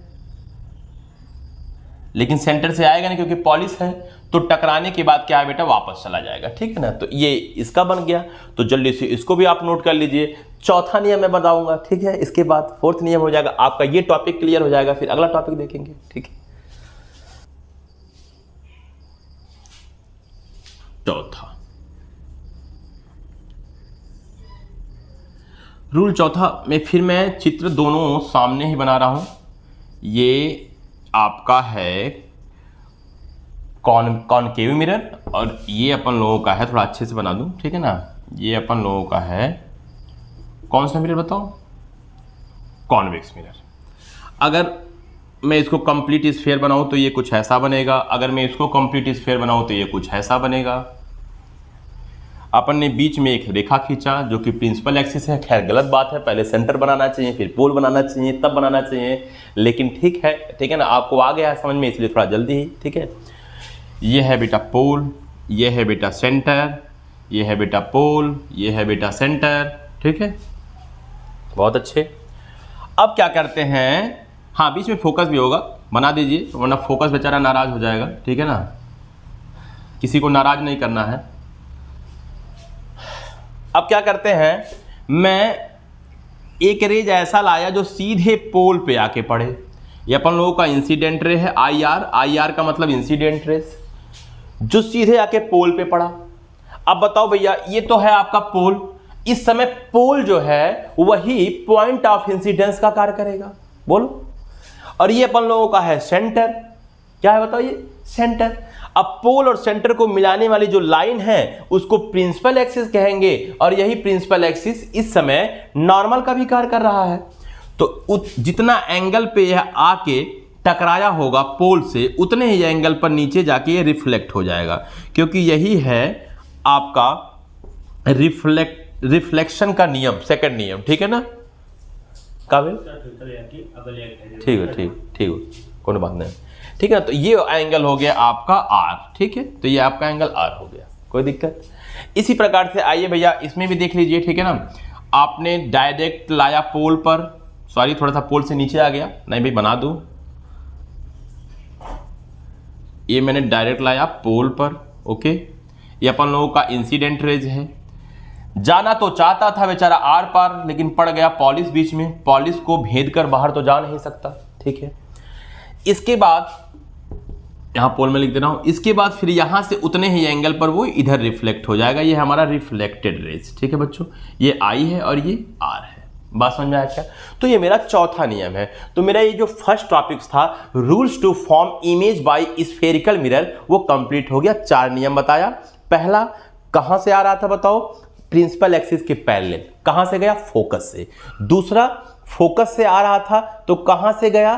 लेकिन सेंटर से आएगा नहीं क्योंकि पॉलिश है, तो टकराने के बाद क्या है बेटा, वापस चला जाएगा। ठीक है ना, तो ये इसका बन गया। तो जल्दी से इसको भी आप नोट कर लीजिए। चौथा नियम मैं बताऊंगा, ठीक है। इसके बाद फोर्थ नियम हो जाएगा आपका, ये टॉपिक क्लियर हो जाएगा, फिर अगला टॉपिक देखेंगे, ठीक है। चौथा रूल, चौथा में फिर मैं चित्र दोनों सामने ही बना रहा हूं। ये आपका है कॉनकेव मिरर और ये अपन लोगों का है, थोड़ा अच्छे से बना दूं, ठीक है ना। ये अपन लोगों का है कौन सा मिरर बताओ, कॉन्वेक्स मिरर। अगर मैं इसको कंप्लीट स्फीयर बनाऊं तो ये कुछ ऐसा बनेगा, अगर मैं इसको कंप्लीट स्फीयर बनाऊं तो ये कुछ ऐसा बनेगा। अपन ने बीच में एक रेखा खींचा जो कि प्रिंसिपल एक्सिस है, खैर गलत बात है, पहले सेंटर बनाना चाहिए, फिर पोल बनाना चाहिए, तब बनाना चाहिए, लेकिन ठीक है ना, आपको आ गया है समझ में, इसलिए थोड़ा जल्दी ही, ठीक है। ये है बेटा पोल, ये है बेटा सेंटर, ये है बेटा पोल, ये है बेटा सेंटर, ठीक है, बहुत अच्छे। अब क्या करते हैं, हाँ बीच में फोकस भी होगा, बना दीजिए, वरना फोकस बेचारा नाराज हो जाएगा, ठीक है ना, किसी को नाराज नहीं करना है। अब क्या करते हैं, मैं एक रेज ऐसा लाया जो सीधे पोल पे आके पड़े। ये अपन लोगों का इंसिडेंट रे है, आई आर का मतलब इंसिडेंट रेज, जो सीधे आके पोल पे पड़ा। अब बताओ भैया, ये तो है आपका पोल, इस समय पोल जो है वही पॉइंट ऑफ इंसिडेंस का कार्य करेगा, बोलो। और ये अपन लोगों का है सेंटर, क्या है बताओ, ये सेंटर। अब पोल और सेंटर को मिलाने वाली जो लाइन है उसको प्रिंसिपल एक्सिस कहेंगे, और यही प्रिंसिपल एक्सिस इस समय नॉर्मल का भी कार्य कर रहा है। तो जितना एंगल पे यह आके टकराया होगा पोल से, उतने ही एंगल पर नीचे जाके ये रिफ्लेक्ट हो जाएगा, क्योंकि यही है आपका रिफ्लेक्शन का नियम, सेकंड नियम, ठीक है ना काबिल, ठीक है, ठीक है, कोई बात नहीं, ठीक है ना। तो ये एंगल हो गया आपका आर, ठीक है, तो ये आपका एंगल आर हो गया, कोई दिक्कत। इसी प्रकार से आइए भैया इसमें भी देख लीजिए, ठीक है ना। आपने डायरेक्ट लाया पोल पर, सॉरी थोड़ा सा पोल से नीचे आ गया, नहीं भाई बना दूं, ये मैंने डायरेक्ट लाया पोल पर, ओके। ये अपन लोगों का इंसिडेंट रेज है, जाना तो चाहता था बेचारा आर पार, लेकिन पड़ गया पॉलिश बीच में, पॉलिश को भेद कर बाहर तो जा नहीं सकता, ठीक है। इसके बाद यहां पोल में लिख दे रहा हूं, इसके बाद फिर यहां से उतने ही एंगल पर वो इधर रिफ्लेक्ट हो जाएगा, ये हमारा रिफ्लेक्टेड रेज, ठीक है बच्चों। ये आई है और ये आर है, बात समझ में आया क्या। तो ये मेरा चौथा नियम है। तो मेरा ये जो फर्स्ट टॉपिक था rules to form image by spherical mirror, वो कंप्लीट हो गया। 4 नियम बताया। पहला कहां से आ रहा था बताओ, प्रिंसिपल एक्सिस के पैरेलल, कहां से गया, फोकस से। दूसरा फोकस से आ रहा था तो कहां से गया,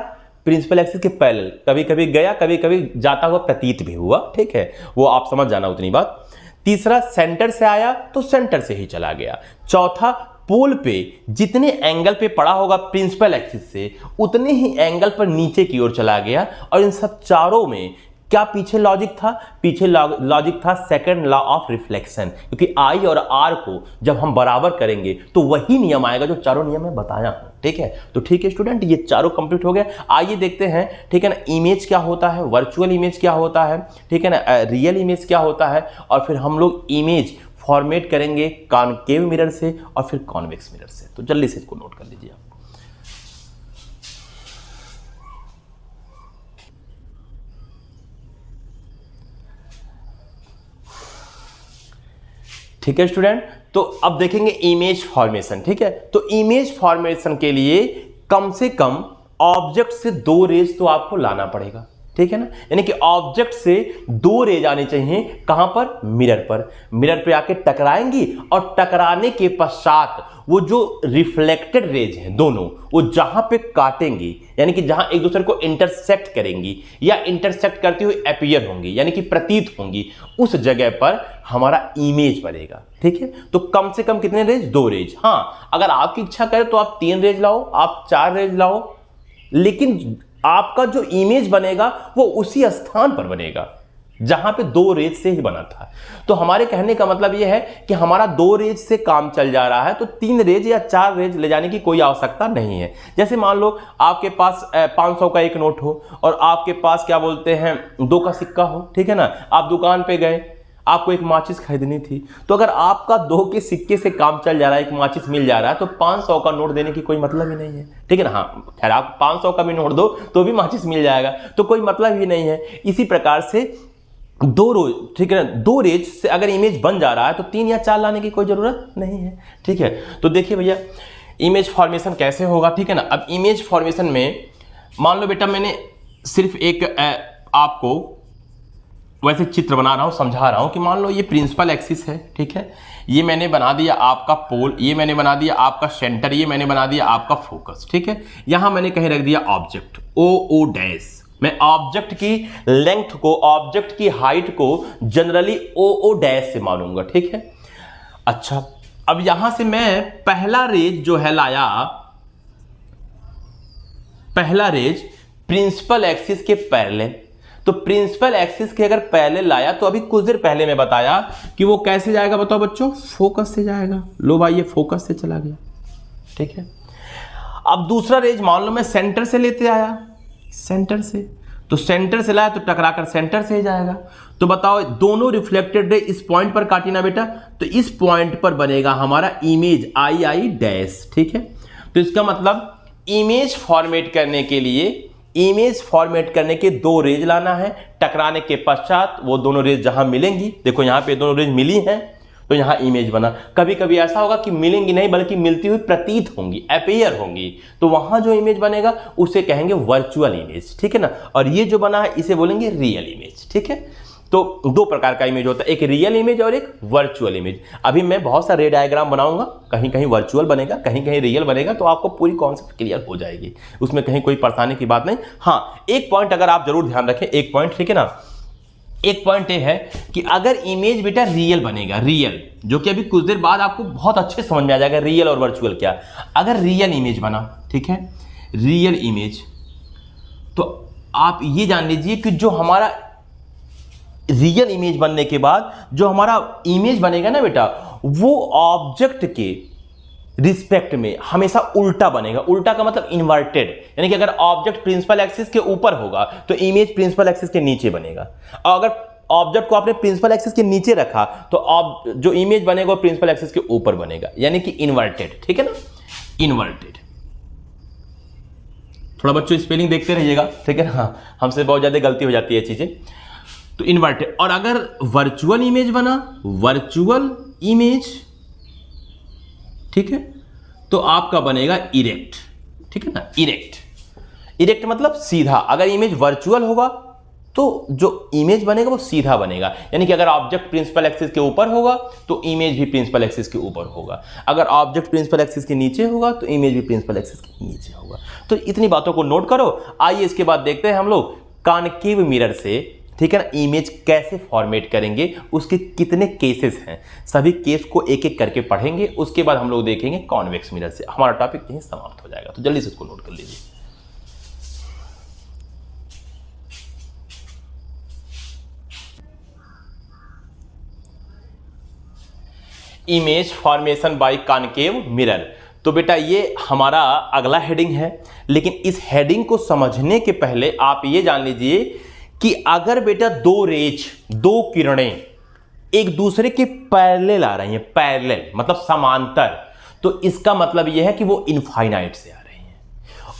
प्रिंसिपल एक्सिस के पैरेलल, कभी कभी गया, कभी कभी जाता हुआ प्रतीत भी हुआ, ठीक है, वो आप समझ जाना उतनी बात। तीसरा सेंटर से आया तो सेंटर से ही चला गया। चौथा पोल पे जितने एंगल पे पड़ा होगा प्रिंसिपल एक्सिस से, उतने ही एंगल पर नीचे की ओर चला गया। और इन सब चारों में क्या पीछे लॉजिक था, पीछे लॉजिक था सेकंड लॉ ऑफ रिफ्लेक्शन, क्योंकि आई और आर को जब हम बराबर करेंगे तो वही नियम आएगा जो चारों नियम मैं बताया हूं, ठीक है। तो ठीक है स्टूडेंट, ये चारों कंप्लीट हो गए। आइए देखते हैं, ठीक है ना, इमेज क्या होता है, वर्चुअल इमेज क्या होता है, ठीक है ना, रियल इमेज क्या होता है, और फिर हम लोग इमेज फॉर्मेट करेंगे कॉनकेव मिरर से और फिर कॉन्वेक्स मिरर से। तो जल्दी से इसको नोट कर लीजिए आप। ठीक है स्टूडेंट, तो अब देखेंगे इमेज फॉर्मेशन, ठीक है। तो इमेज फॉर्मेशन के लिए कम से कम ऑब्जेक्ट से 2 रेज तो आपको लाना पड़ेगा, ठीक है ना। यानी कि ऑब्जेक्ट से 2 रेज आनी चाहिए, कहां पर, मिरर पर। मिरर पे आके टकराएंगी और टकराने के पश्चात वो जो रिफ्लेक्टेड रेज हैं दोनों, वो जहां पे काटेंगी, यानी कि जहां एक दूसरे को इंटरसेक्ट करेंगी या इंटरसेक्ट करती हुई अपीयर होंगी, यानी कि प्रतीत होंगी, उस जगह पर हमारा इमेज बनेगा, ठीक है। तो कम से कम कितने रेज, 2 रेज। हाँ, अगर आपकी इच्छा करे तो आप 3 रेज लाओ, आप 4 रेज लाओ, लेकिन आपका जो इमेज बनेगा वो उसी स्थान पर बनेगा जहां पे 2 रेज से ही बना था। तो हमारे कहने का मतलब यह है कि हमारा 2 रेज से काम चल जा रहा है, तो 3 रेज या 4 रेज ले जाने की कोई आवश्यकता नहीं है। जैसे मान लो आपके पास 500 का एक नोट हो और आपके पास क्या बोलते हैं 2 का सिक्का हो, ठीक है ना। आप दुकान पे गए, आपको एक माचिस खरीदनी थी, तो अगर आपका 2 के सिक्के से काम चल जा रहा है, एक माचिस मिल जा रहा है, तो 500 का नोट देने की कोई मतलब ही नहीं है, ठीक है ना। हाँ खैर आप 500 का भी नोट दो तो भी माचिस मिल जाएगा, तो कोई मतलब ही नहीं है। इसी प्रकार से 2 रोज, ठीक है ना, 2 रेज से अगर इमेज बन जा रहा है तो 3 या 4 लाने की कोई ज़रूरत नहीं है, ठीक है। तो देखिए भैया इमेज फॉर्मेशन कैसे होगा, ठीक है ना। अब इमेज फॉर्मेशन में मान लो बेटा मैंने सिर्फ एक आपको वैसे चित्र बना रहा हूँ, समझा रहा हूँ कि मान लो ये प्रिंसिपल एक्सिस है, ठीक है, ये मैंने बना दिया आपका पोल, ये मैंने बना दिया आपका सेंटर, ये मैंने बना दिया आपका फोकस, ठीक है। यहाँ मैंने कहीं रख दिया ऑब्जेक्ट ओ डैश। मैं ऑब्जेक्ट की लेंथ को, ऑब्जेक्ट की हाइट को जनरली ओ डैश से मानूंगा, ठीक है। अच्छा अब यहां से मैं पहला रेज जो है लाया, पहला रेज प्रिंसिपल एक्सिस के पैरेलल। तो प्रिंसिपल एक्सिस के अगर पैरेलल लाया तो अभी कुछ देर पहले मैं बताया कि वो कैसे जाएगा, बताओ बच्चों, फोकस से जाएगा। लो भाई ये फोकस से चला गया, ठीक है। अब दूसरा रेज मान लो मैं सेंटर से लेते आया, सेंटर से, तो सेंटर से लाया तो टकराकर सेंटर से ही जाएगा। तो बताओ दोनों रिफ्लेक्टेड रे इस पॉइंट पर काटी ना बेटा, तो इस पॉइंट पर बनेगा हमारा इमेज आई डैश, ठीक है। तो इसका मतलब इमेज फॉर्मेट करने के लिए, इमेज फॉर्मेट करने के 2 रेज लाना है, टकराने के पश्चात वो दोनों रेज जहां मिलेंगी, देखो यहां पे दोनों रेज मिली हैं तो यहां इमेज बना। कभी कभी ऐसा होगा कि मिलेंगी नहीं बल्कि मिलती हुई प्रतीत होंगी, अपीयर होंगी, तो वहां जो इमेज बनेगा उसे कहेंगे वर्चुअल इमेज, ठीक है ना। और ये जो बना है इसे बोलेंगे रियल इमेज, ठीक है। तो 2 प्रकार का इमेज होता है, एक रियल इमेज और एक वर्चुअल इमेज। अभी मैं बहुत सा रे डायग्राम बनाऊंगा, कहीं कहीं वर्चुअल बनेगा, कहीं कहीं रियल बनेगा, तो आपको पूरी कॉन्सेप्ट क्लियर हो जाएगी, उसमें कहीं कोई परेशानी की बात नहीं। हाँ एक पॉइंट अगर आप जरूर ध्यान रखें, एक पॉइंट, ठीक है ना, एक पॉइंट ये है कि अगर इमेज बेटा रियल बनेगा, रियल, जो कि अभी कुछ देर बाद आपको बहुत अच्छे समझ में आ जाएगा रियल और वर्चुअल क्या। अगर रियल इमेज बना, ठीक है, रियल इमेज, तो आप ये जान लीजिए कि जो हमारा रियल इमेज बनने के बाद जो हमारा इमेज बनेगा ना बेटा, वो ऑब्जेक्ट के रिस्पेक्ट में हमेशा उल्टा बनेगा। उल्टा का मतलब इन्वर्टेड, यानी कि अगर ऑब्जेक्ट प्रिंसिपल एक्सिस के ऊपर होगा तो इमेज प्रिंसिपल एक्सिस के नीचे बनेगा, और अगर ऑब्जेक्ट को आपने प्रिंसिपल एक्सिस के नीचे रखा तो जो इमेज बनेगा वो प्रिंसिपल एक्सिस के ऊपर बनेगा, यानी कि इन्वर्टेड, ठीक है ना, इन्वर्टेड। थोड़ा बच्चों स्पेलिंग देखते रहिएगा, ठीक है ना, हमसे बहुत ज्यादा गलती हो जाती है चीजें। तो इन्वर्टेड। और अगर वर्चुअल इमेज बना, वर्चुअल इमेज, ठीक है, तो आपका बनेगा इरेक्ट, ठीक है ना, इरेक्ट। इरेक्ट मतलब सीधा। अगर इमेज वर्चुअल होगा तो जो इमेज बनेगा वो सीधा बनेगा, यानी कि अगर ऑब्जेक्ट प्रिंसिपल एक्सिस के ऊपर होगा तो इमेज भी प्रिंसिपल एक्सिस के ऊपर होगा, अगर ऑब्जेक्ट प्रिंसिपल एक्सिस के नीचे होगा तो इमेज भी प्रिंसिपल एक्सिस के नीचे होगा। तो इतनी बातों को नोट करो। आइए इसके बाद देखते हैं हम लोग कॉनकेव मिरर से, ठीक है ना, इमेज कैसे फॉर्मेट करेंगे, उसके कितने केसेस हैं, सभी केस को एक एक करके पढ़ेंगे। उसके बाद हम लोग देखेंगे कॉन्वेक्स मिरर से। हमारा टॉपिक यहीं समाप्त हो जाएगा, तो जल्दी से इसको नोट कर लीजिए। Image formation by concave mirror. तो बेटा ये हमारा अगला हेडिंग है, लेकिन इस हेडिंग को समझने के पहले आप ये जान लीजिए कि अगर बेटा 2 रेज, 2 किरणें एक दूसरे के पैरेलल आ रही हैं, पैरेलल मतलब समांतर, तो इसका मतलब यह है कि वो इनफाइनाइट से आ रही हैं।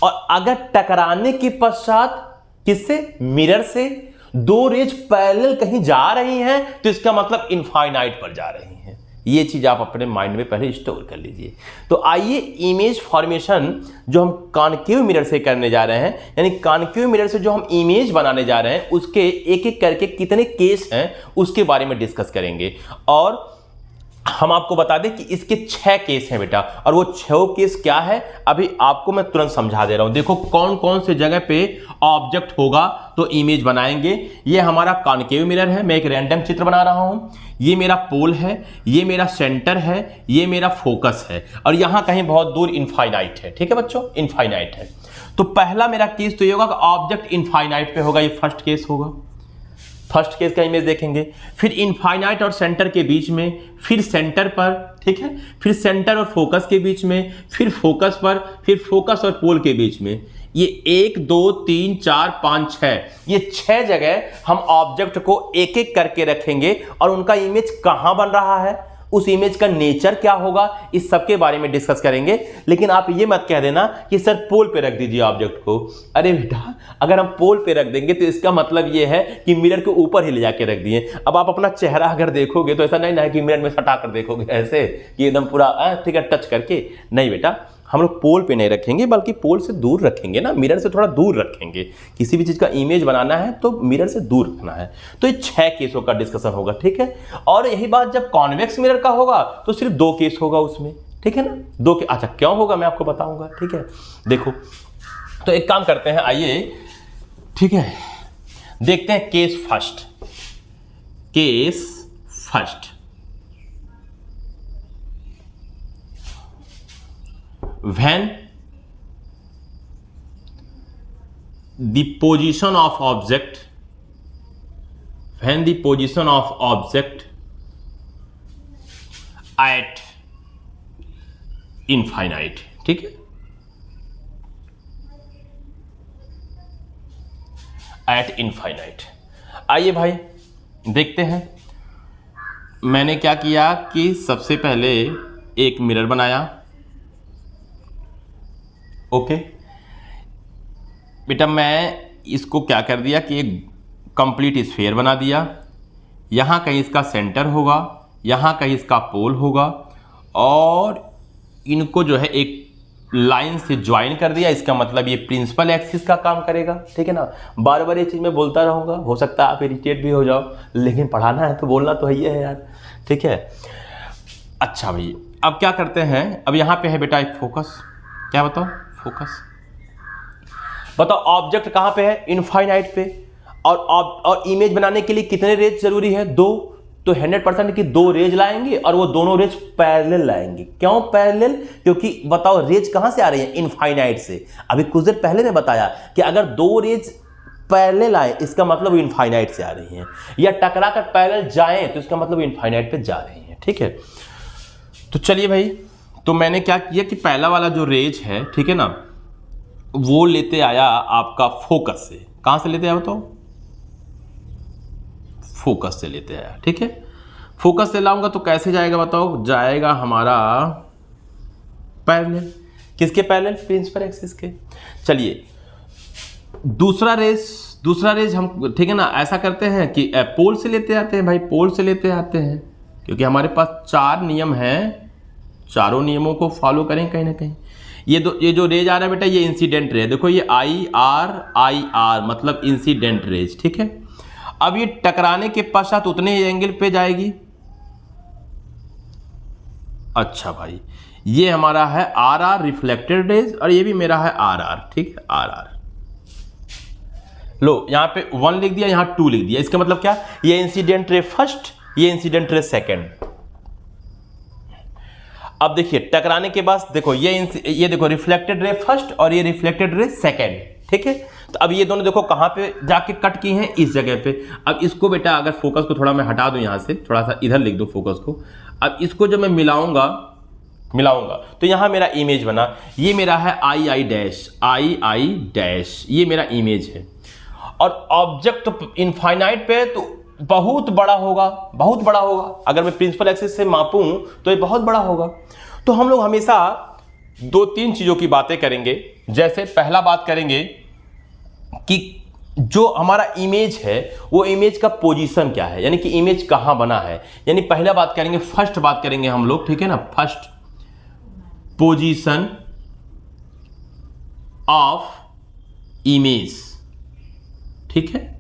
और अगर टकराने के पश्चात किससे, मिरर से 2 रेज पैरेलल कहीं जा रही हैं तो इसका मतलब इनफाइनाइट पर जा रही हैं। ये चीज आप अपने माइंड में पहले स्टोर कर लीजिए। तो आइए इमेज फॉर्मेशन जो हम कॉनकेव मिरर से करने जा रहे हैं, यानी कॉनकेव मिरर से जो हम इमेज बनाने जा रहे हैं, उसके एक एक करके कितने केस हैं उसके बारे में डिस्कस करेंगे। और हम आपको बता दें कि इसके 6 केस हैं बेटा, और वो 6 केस क्या है अभी आपको मैं तुरंत समझा दे रहा हूं। देखो कौन कौन से जगह पे ऑब्जेक्ट होगा तो इमेज बनाएंगे। ये हमारा कॉनकेव मिरर है, मैं एक रैंडम चित्र बना रहा हूं। ये मेरा पोल है, ये मेरा सेंटर है, ये मेरा फोकस है, और यहां कहीं बहुत दूर इनफाइनाइट है, ठीक है बच्चों, इनफाइनाइट है। तो पहला मेरा केस तो ये होगा कि ऑब्जेक्ट इनफाइनाइट पे होगा, ये फर्स्ट केस होगा। फर्स्ट केस का इमेज देखेंगे, फिर इनफाइनाइट और सेंटर के बीच में, फिर सेंटर पर, ठीक है, फिर सेंटर और फोकस के बीच में, फिर फोकस पर, फिर फोकस और पोल के बीच में। ये 1 2 3 4 5 6, ये 6 जगह हम ऑब्जेक्ट को एक एक करके रखेंगे और उनका इमेज कहां बन रहा है, उस इमेज का नेचर क्या होगा, इस सब के बारे में डिस्कस करेंगे। लेकिन आप ये मत कह देना कि सर पोल पे रख दीजिए ऑब्जेक्ट को। अरे बेटा, अगर हम पोल पे रख देंगे तो इसका मतलब ये है कि मिरर के ऊपर ही ले जाके रख दिए। अब आप अपना चेहरा अगर देखोगे तो ऐसा नहीं ना है कि मिरर में सटा कर देखोगे ऐसे कि एकदम पूरा ठीक है टच करके, नहीं बेटा, हम लोग पोल पे नहीं रखेंगे बल्कि पोल से दूर रखेंगे ना, मिरर से थोड़ा दूर रखेंगे। किसी भी चीज़ का इमेज बनाना है तो मिरर से दूर रखना है। तो ये 6 केसों का डिस्कशन होगा, ठीक है। और यही बात जब कॉन्वेक्स मिरर का होगा तो सिर्फ 2 केस होगा उसमें, ठीक है ना, 2 के। अच्छा, क्यों होगा मैं आपको बताऊंगा, ठीक है। देखो, तो एक काम करते हैं, आइए, ठीक है, देखते हैं case first. Case first, when the position of object at infinite, ठीक है, at infinite। आइए भाई देखते हैं। मैंने क्या किया कि सबसे पहले एक मिरर बनाया, ओके बेटा, मैं इसको क्या कर दिया कि एक कंप्लीट स्फीयर बना दिया। यहाँ कहीं इसका सेंटर होगा, यहाँ कहीं इसका पोल होगा, और इनको जो है एक लाइन से ज्वाइन कर दिया। इसका मतलब ये प्रिंसिपल एक्सिस का काम करेगा, ठीक है ना। बार बार ये चीज़ मैं बोलता रहूँगा, हो सकता है आप इरिटेट भी हो जाओ, लेकिन पढ़ाना है तो बोलना तो है यार, ठीक है। अच्छा भाई, अब क्या करते हैं, अब यहाँ पे है बेटा एक फोकस। क्या बताओ, फोकस। बताओ ऑब्जेक्ट कहां पे है, इनफाइनाइट पे। और इमेज बनाने के लिए कितने रेज जरूरी है, 2। तो 100% की 2 रेज लाएंगे और वो दोनों रेज पैरेलल लाएंगे। क्यों पैरेलल? क्योंकि बताओ रेज कहां से आ रही है, इनफाइनाइट से। अभी कुछ देर पहले ने बताया कि अगर 2 रेज पैरेलल आए इसका मतलब इनफाइनाइट से आ रही हैं, या टकरा कर पैरेलल जाए तो इसका मतलब इनफाइनाइट पे जा रही हैं, ठीक है। तो चलिए भाई, तो मैंने क्या किया कि पहला वाला जो रेज है, ठीक है ना, वो लेते आया आपका फोकस से। कहां से लेते आया बताओ, फोकस से लेते आया, ठीक है। फोकस से लाऊंगा तो कैसे जाएगा बताओ, जाएगा हमारा पैरेलल। किसके पैरेलल, प्रिंसिपल एक्सिस के। चलिए दूसरा रेज हम, ठीक है ना, ऐसा करते हैं कि पोल से लेते आते हैं भाई, पोल से लेते आते हैं, क्योंकि हमारे पास 4 नियम हैं, चारों नियमों को फॉलो करें कहीं ना कहीं। ये जो रेज आ रहा है बेटा, ये इंसिडेंट रेज, देखो ये IR मतलब इंसिडेंट रेज, ठीक है। अब ये टकराने के पश्चात उतने एंगल पे जाएगी। अच्छा भाई, ये हमारा है RR रिफ्लेक्टेड रेज, और ये भी मेरा है RR, ठीक है, RR। लो यहां पे 1 लिख दिया, यहां 2 लिख दिया। इसका मतलब क्या, ये इंसिडेंट रे फर्स्ट, ये इंसिडेंट रे सेकेंड। अब देखिए टकराने के बाद देखो ये देखो रिफ्लेक्टेड रे फर्स्ट और ये रिफ्लेक्टेड रे सेकेंड, ठीक है। तो अब ये दोनों देखो कहां पे जाके कट की हैं, इस जगह पे। अब इसको बेटा अगर फोकस को थोड़ा मैं हटा दूं, यहां से थोड़ा सा इधर लिख दूं फोकस को। अब इसको जब मैं मिलाऊंगा तो यहां मेरा इमेज बना। ये मेरा है आई डैश, ये मेरा इमेज है। और ऑब्जेक्ट तो इनफाइनाइट पे तो बहुत बड़ा होगा। अगर मैं प्रिंसिपल एक्सिस से मापूं तो ये बहुत बड़ा होगा। तो हम लोग हमेशा 2-3 चीजों की बातें करेंगे। जैसे पहला बात करेंगे कि जो हमारा इमेज है वो इमेज का पोजीशन क्या है, यानी कि इमेज कहां बना है। यानी पहला बात करेंगे, फर्स्ट बात करेंगे हम लोग, ठीक है ना, फर्स्ट पोजीशन ऑफ इमेज, ठीक है।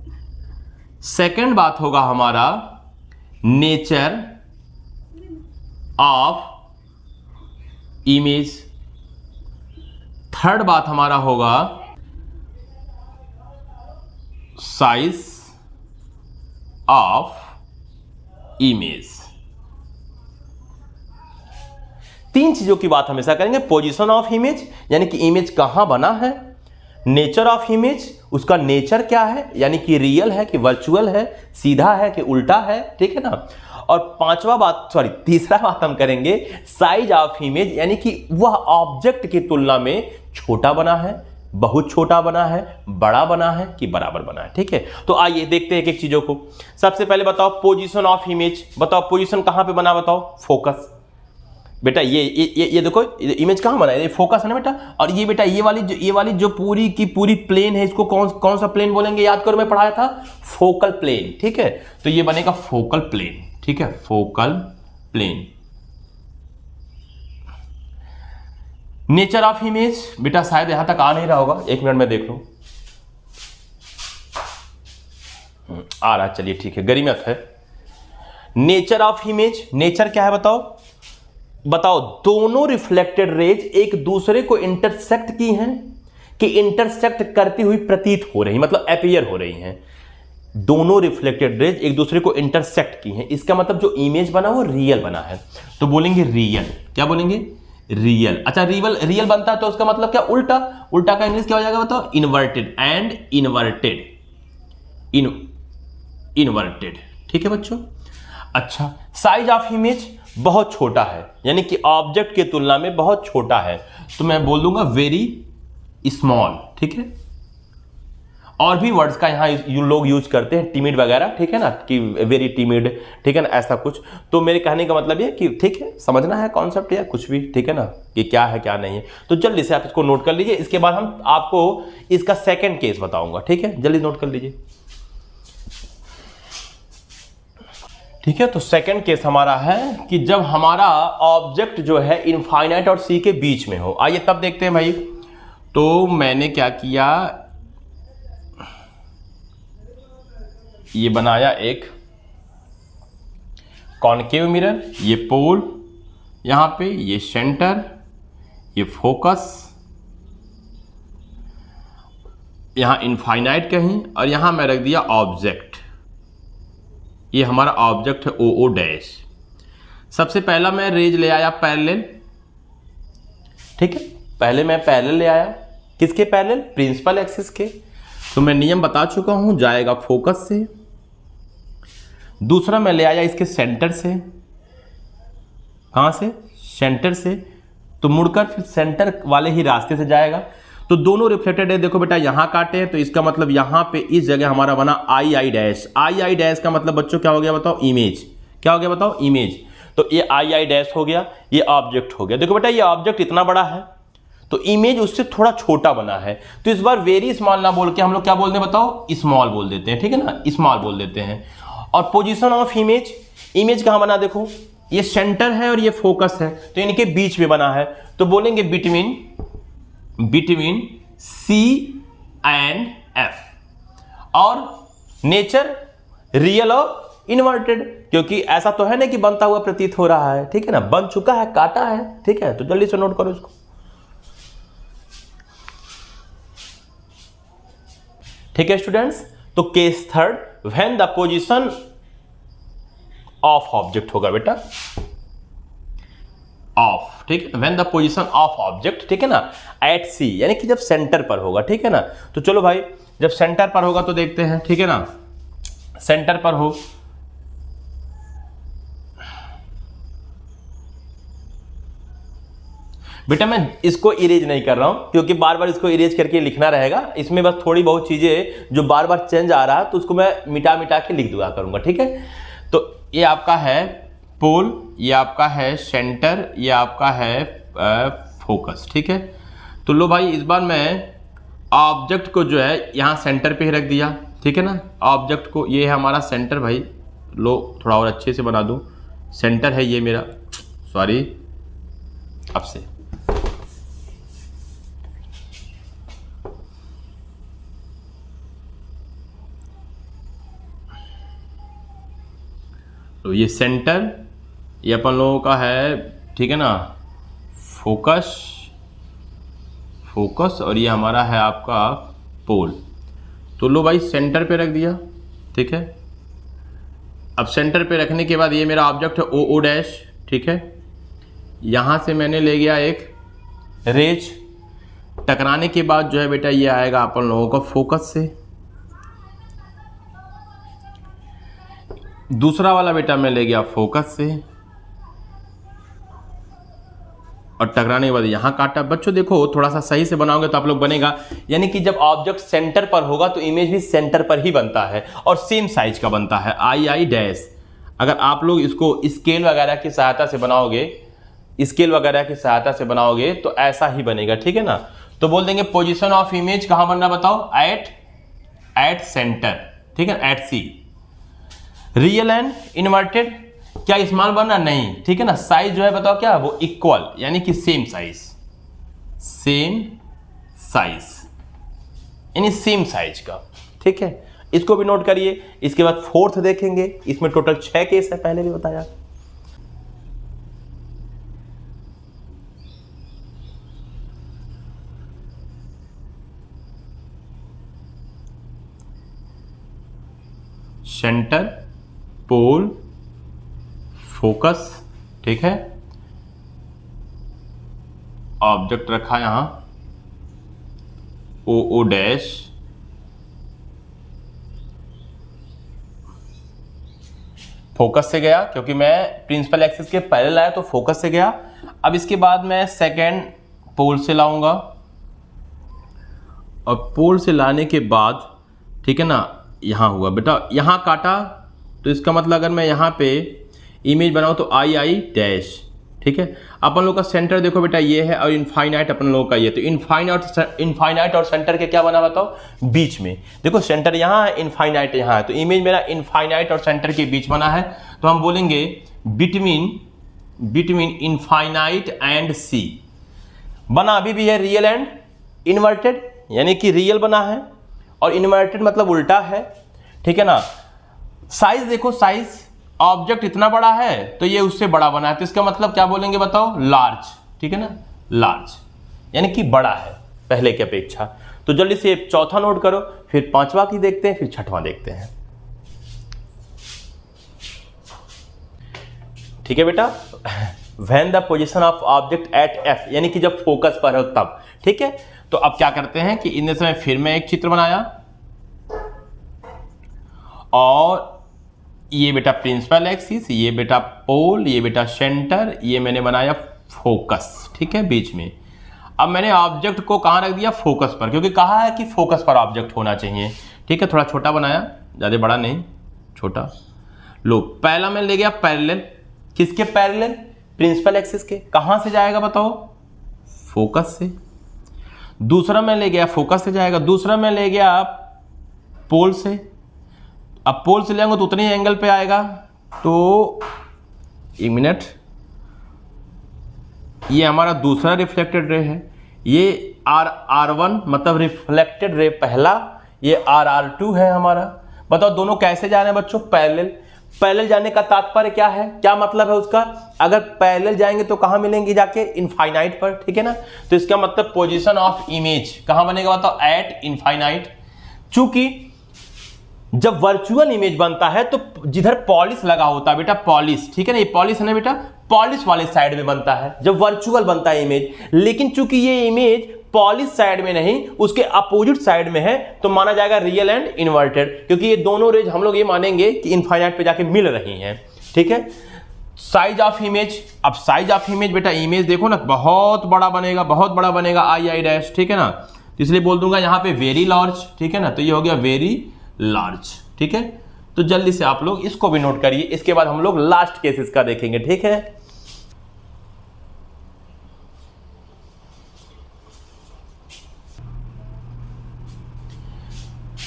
सेकंड बात होगा हमारा नेचर ऑफ इमेज। थर्ड बात हमारा होगा साइज ऑफ इमेज। 3 चीजों की बात हमेशा करेंगे। पोजीशन ऑफ इमेज यानी कि इमेज कहां बना है, नेचर ऑफ इमेज उसका नेचर क्या है, यानी कि रियल है कि वर्चुअल है, सीधा है कि उल्टा है, ठीक है ना। और तीसरा बात हम करेंगे साइज ऑफ इमेज, यानी कि वह ऑब्जेक्ट की तुलना में छोटा बना है बहुत छोटा बना है, बड़ा बना है कि बराबर बना है। ठीक है, तो आइए देखते हैं एक एक चीजों को। सबसे पहले बताओ पोजीशन ऑफ इमेज, बताओ पोजीशन कहां पे बना, बताओ फोकस। बेटा ये देखो इमेज कहां बना है, ये फोकस है ना बेटा। और ये बेटा ये वाली जो पूरी की पूरी प्लेन है, इसको कौन सा प्लेन बोलेंगे, याद करो मैं पढ़ाया था, फोकल प्लेन। ठीक है, तो ये बनेगा फोकल प्लेन। ठीक है, focal plane. Nature of image, बेटा शायद यहां तक आ नहीं रहा होगा, एक मिनट में देख लूं। आ रहा, चलिए ठीक है, गरीमत है। नेचर ऑफ इमेज, नेचर क्या है बताओ दोनों रिफ्लेक्टेड रेज एक दूसरे को इंटरसेक्ट की हैं कि इंटरसेक्ट करती हुई प्रतीत हो रही, मतलब अपीयर हो रही हैं। दोनों रिफ्लेक्टेड रेज एक दूसरे को इंटरसेक्ट की हैं, इसका मतलब जो इमेज बना वो रियल बना है, तो बोलेंगे रियल। क्या बोलेंगे, रियल। अच्छा, रियल बनता है तो उसका मतलब क्या, उल्टा का इंग्लिश क्या हो जाएगा बताओ, इन्वर्टेड एंड इन्वर्टेड, इन्वर्टेड। ठीक है बच्चों। अच्छा, साइज ऑफ इमेज बहुत छोटा है, यानी कि ऑब्जेक्ट की तुलना में बहुत छोटा है, तो मैं बोल दूंगा वेरी स्मॉल। ठीक है, और भी वर्ड्स का यहाँ लोग यूज करते हैं, टिमिड वगैरह, ठीक है ना, कि वेरी टिमिड, ठीक है ना, ऐसा कुछ। तो मेरे कहने का मतलब ये कि ठीक है, समझना है कॉन्सेप्ट या कुछ भी, ठीक है ना, कि क्या है क्या नहीं है। तो जल्दी से आप इसको नोट कर लीजिए, इसके बाद हम आपको इसका सेकंड केस बताऊंगा। ठीक है, जल्दी नोट कर लीजिए। ठीक है, तो सेकंड केस हमारा है कि जब हमारा ऑब्जेक्ट जो है इनफाइनाइट और सी के बीच में हो। आइए तब देखते हैं भाई। तो मैंने क्या किया, ये बनाया एक कॉनकेव मिरर, ये पोल यहां पे, ये सेंटर, ये फोकस, यहां इनफाइनाइट कहीं, और यहां मैं रख दिया ऑब्जेक्ट। ये हमारा ऑब्जेक्ट है ओ डैश। सबसे पहला मैं रेज ले आया पैरेलल। ठीक है, पहले मैं पैरेलल ले आया, किसके पैरेलल, प्रिंसिपल एक्सिस के। तो मैं नियम बता चुका हूं, जाएगा फोकस से। दूसरा मैं ले आया इसके सेंटर से, कहां से, सेंटर से, तो मुड़कर फिर सेंटर वाले ही रास्ते से जाएगा। तो दोनों रिफ्लेक्टेड है, देखो बेटा यहां काटे हैं, तो इसका मतलब यहां पे इस जगह हमारा बना आई डैश। आई डैश का मतलब बच्चों क्या हो गया बताओ, इमेज। क्या हो गया बताओ, इमेज। तो ये आई डैश हो गया, ये ऑब्जेक्ट हो गया। देखो बेटा ये ऑब्जेक्ट इतना बड़ा है, तो इमेज उससे थोड़ा छोटा बना है, तो इस बार वेरी स्मॉल ना बोल के हम लोग क्या बोलते हैं बताओ, स्मॉल बोल देते हैं। ठीक है ना, स्मॉल बोल देते हैं। और पोजीशन ऑफ इमेज, इमेज कहां बना, देखो ये सेंटर है और ये फोकस है, तो इनके बीच में बना है, तो बोलेंगे बिटवीन सी एंड एफ। और नेचर रियल और इन्वर्टेड, क्योंकि ऐसा तो है ना कि बनता हुआ प्रतीत हो रहा है। ठीक है ना, बन चुका है, काटा है। ठीक है, तो जल्दी से नोट करो इसको। ठीक है स्टूडेंट्स, तो case third, when the position of object होगा बेटा, ऑफ, ठीक है, when the position of object, ठीक है ना, एट सी, यानी कि जब सेंटर पर होगा। ठीक है ना, तो चलो भाई जब सेंटर पर होगा तो देखते हैं। ठीक है ना, सेंटर पर हो, बेटा मैं इसको इरेज नहीं कर रहा हूं, क्योंकि बार बार इसको इरेज करके लिखना रहेगा, इसमें बस थोड़ी बहुत चीजें जो बार बार चेंज आ रहा है तो उसको मैं मिटा के लिख दूंगा करूंगा। ठीक है, तो ये आपका है पोल, ये आपका है सेंटर, ये आपका है फोकस। ठीक है, तो लो भाई इस बार मैं ऑब्जेक्ट को जो है यहाँ सेंटर पे ही रख दिया। ठीक है ना, ऑब्जेक्ट को, ये है हमारा सेंटर भाई, लो थोड़ा और अच्छे से बना दूं, सेंटर है ये मेरा, सॉरी अब से। तो ये सेंटर, ये अपन लोगों का है, ठीक है ना, फोकस, और ये हमारा है आपका पोल। तो लो भाई सेंटर पे रख दिया। ठीक है, अब सेंटर पे रखने के बाद ये मेरा ऑब्जेक्ट है ओ डैश। ठीक है, यहां से मैंने ले गया एक रेज, टकराने के बाद जो है बेटा ये आएगा अपन लोगों का फोकस से। दूसरा वाला बेटा मैं ले गया फोकस से, और टकराने के बाद यहाँ काटा। बच्चों देखो थोड़ा सा सही से बनाओगे तो आप लोग बनेगा, यानी कि जब ऑब्जेक्ट सेंटर पर होगा तो इमेज भी सेंटर पर ही बनता है और सेम साइज का बनता है, आई डैश। अगर आप लोग इसको स्केल वगैरह की सहायता से बनाओगे, स्केल वगैरह की सहायता से बनाओगे तो ऐसा ही बनेगा, ठीक है ना। तो बोल देंगे पोजीशन ऑफ इमेज कहाँ बन रहा बताओ, एट सेंटर, ठीक है, at C. Real and inverted क्या स्मॉल बन रहा, नहीं, ठीक है ना। साइज जो है बताओ क्या, वो इक्वल, यानी कि सेम साइज यानी सेम साइज का, ठीक है। इसको भी नोट करिए। इसके बाद फोर्थ देखेंगे, इसमें टोटल 6 केस है, पहले भी बताया। सेंटर, पोल, फोकस, ठीक है। ऑब्जेक्ट रखा यहां ओ डैश, फोकस से गया क्योंकि मैं प्रिंसिपल एक्सिस के पहले लाया तो फोकस से गया। अब इसके बाद मैं सेकेंड पोल से लाऊंगा और पोल से लाने के बाद, ठीक है ना, यहाँ हुआ बेटा, यहाँ काटा तो इसका मतलब अगर मैं यहाँ पे इमेज बनाऊँ तो आई डैश, ठीक है। अपन लोग का सेंटर देखो बेटा ये है और इनफाइनाइट अपन लोगों का ये, तो इनफाइनाइट और सेंटर के क्या बना बताओ, बीच में। देखो सेंटर यहाँ है, इनफाइनाइट यहाँ है, तो इमेज मेरा इनफाइनाइट और सेंटर के बीच बना है, तो हम बोलेंगे बिटवीन इनफाइनाइट एंड सी। बना अभी भी है रियल एंड इन्वर्टेड, यानी कि रियल बना है और इन्वर्टेड मतलब उल्टा है, ठीक है ना। साइज देखो, साइज ऑब्जेक्ट इतना बड़ा है तो ये उससे बड़ा बना है, तो इसका मतलब क्या बोलेंगे बताओ, लार्ज, ठीक है ना, लार्ज यानी कि बड़ा है पहले की अपेक्षा। तो जल्दी से चौथा नोट करो, फिर पांचवा की देखते हैं, फिर छठवां देखते हैं, ठीक है बेटा। When the position of object at F, यानी कि जब फोकस पर हो तब, ठीक है। तो अब क्या करते हैं कि इतने समय फिर मैं एक चित्र बनाया और ये बेटा प्रिंसिपल एक्सिस, ये बेटा पोल, ये बेटा सेंटर, ये मैंने बनाया फोकस, ठीक है, बीच में। अब मैंने ऑब्जेक्ट को कहाँ रख दिया, फोकस पर, क्योंकि कहा है कि फोकस पर ऑब्जेक्ट होना चाहिए, ठीक है। थोड़ा छोटा बनाया, ज़्यादा बड़ा नहीं, छोटा। लो पहला मैं ले गया पैरेलल, किसके पैरेलल, प्रिंसिपल एक्सिस के। कहाँ से जाएगा बताओ, फोकस से। दूसरा मैं ले गया फोकस से जाएगा, दूसरा मैं ले गया पोल से। अब पोल से लेंगे तो उतने ही एंगल पे आएगा, तो एक मिनट, ये हमारा दूसरा रिफ्लेक्टेड रे है, ये R1 मतलब रिफ्लेक्टेड रे पहला, ये R2 है हमारा। बताओ दोनों कैसे जा रहे हैं बच्चों, पैरेलल जाने का तात्पर्य क्या है, क्या मतलब है उसका, अगर पैरेलल जाएंगे तो कहां मिलेंगे जाके, इनफाइनाइट पर, ठीक है ना। तो इसका मतलब पोजीशन ऑफ इमेज कहां बनेगा बताओ, एट इनफाइनाइट। चूंकि जब वर्चुअल इमेज बनता है तो जिधर पॉलिश लगा होता है बेटा, पॉलिश, ठीक है ना, ये पॉलिश है ना बेटा, पॉलिश वाले साइड में बनता है जब वर्चुअल बनता है इमेज। लेकिन चूंकि ये इमेज पॉलिश साइड में नहीं, उसके अपोजिट साइड में है, तो माना जाएगा रियल एंड इन्वर्टेड, क्योंकि ये दोनों रेज हम लोग ये मानेंगे कि इनफाइनाइट पे जाके मिल रही हैं, ठीक है। साइज ऑफ इमेज, अब साइज ऑफ इमेज बेटा, इमेज देखो ना बहुत बड़ा बनेगा, बहुत बड़ा बनेगा, आई डैश, ठीक है ना। तो इसलिए बोल दूंगा यहाँ पे वेरी लार्ज, ठीक है ना, तो ये हो गया वेरी लार्ज, ठीक है। तो जल्दी से आप लोग इसको भी नोट करिए, इसके बाद हम लोग लास्ट केसेस का देखेंगे, ठीक है।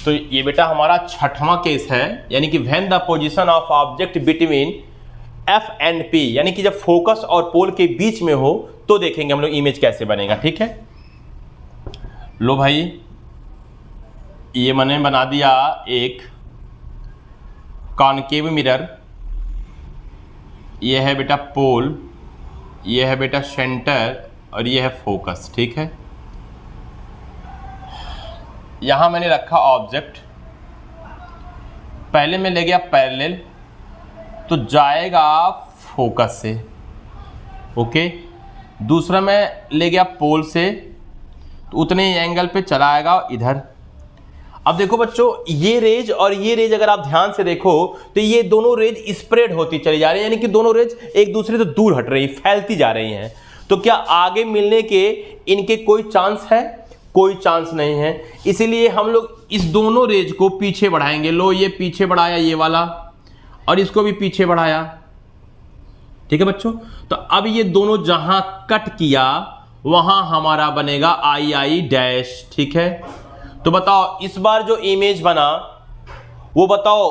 तो ये बेटा हमारा छठवां केस है, यानी कि when the position of object between F and P, यानी कि जब फोकस और पोल के बीच में हो तो देखेंगे हम लोग इमेज कैसे बनेगा, ठीक है। लो भाई, ये मैंने बना दिया एक कॉनकेव मिरर, ये है बेटा पोल, ये है बेटा सेंटर और ये है फोकस, ठीक है। यहां मैंने रखा ऑब्जेक्ट, पहले मैं ले गया पैरेलल तो जाएगा फोकस से, ओके। दूसरा मैं ले गया पोल से तो उतने ही एंगल पे चला आएगा इधर। अब देखो बच्चों, ये रेज और ये रेज अगर आप ध्यान से देखो तो ये दोनों रेज स्प्रेड होती चली जा रही है, यानी कि दोनों रेज एक दूसरे से दूर हट रही, फैलती जा रही हैं। तो क्या आगे मिलने के इनके कोई चांस है? कोई चांस नहीं है। इसीलिए हम लोग इस दोनों रेज को पीछे बढ़ाएंगे। लो ये पीछे बढ़ाया ये वाला, और इसको भी पीछे बढ़ाया। ठीक है बच्चों, तो अब ये दोनों जहां कट किया वहां हमारा बनेगा आई आई डैश। ठीक है, तो बताओ इस बार जो इमेज बना वो बताओ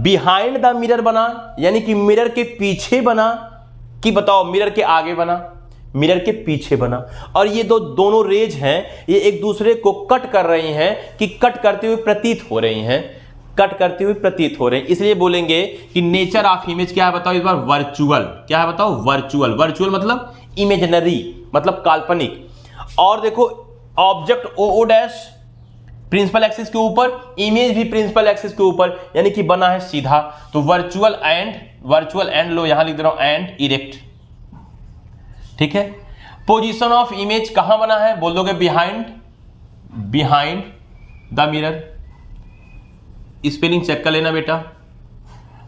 बिहाइंड द मिरर बना, यानी कि मिरर के पीछे बना, कि बताओ मिरर के आगे बना? मिरर के पीछे बना। और ये दोनों रेज हैं, ये एक दूसरे को कट कर रही हैं, कि कट करते हुए प्रतीत हो रही हैं, कट करते हुए प्रतीत हो रहे हैं। इसलिए बोलेंगे कि नेचर ऑफ इमेज क्या है बताओ इस बार? वर्चुअल। क्या है बताओ? वर्चुअल। वर्चुअल मतलब इमेजिनरी, मतलब काल्पनिक। और देखो object O dash principal axis के ऊपर, इमेज भी प्रिंसिपल एक्सिस के ऊपर, यानी कि बना है सीधा। तो वर्चुअल एंड लो यहां लिख दे रहा हूं एंड इरेक्ट। ठीक है, पोजीशन ऑफ इमेज कहां बना है? बोल दोगे behind the mirror. Spelling check कर लेना बेटा।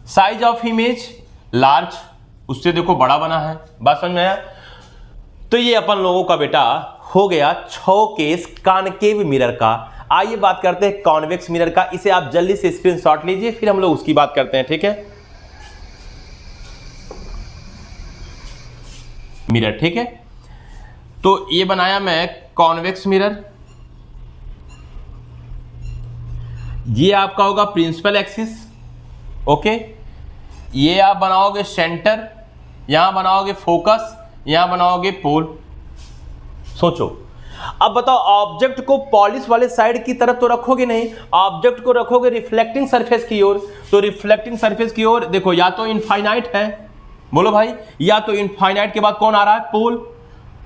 साइज ऑफ इमेज लार्ज, उससे देखो बड़ा बना है। बात समझ में आया? तो ये अपन लोगों का बेटा हो गया 6 केस कॉनकेव मिरर का। आइए बात करते हैं कॉन्वेक्स मिरर का। इसे आप जल्दी से स्क्रीनशॉट लीजिए, फिर हम लोग उसकी बात करते हैं। ठीक है, मिरर। ठीक है, तो ये बनाया मैं कॉन्वेक्स मिरर। ये आपका होगा प्रिंसिपल एक्सिस। ओके, ये आप बनाओगे सेंटर, यहां बनाओगे फोकस, यहां बनाओगे पोल। सोचो, अब बताओ ऑब्जेक्ट को पॉलिश वाले साइड की तरफ तो रखोगे नहीं, ऑब्जेक्ट को रखोगे रिफ्लेक्टिंग सरफेस की ओर। तो रिफ्लेक्टिंग सरफेस की ओर देखो, या तो इनफाइनाइट है, बोलो भाई, या तो इनफाइनाइट के बाद कौन आ रहा है? पोल।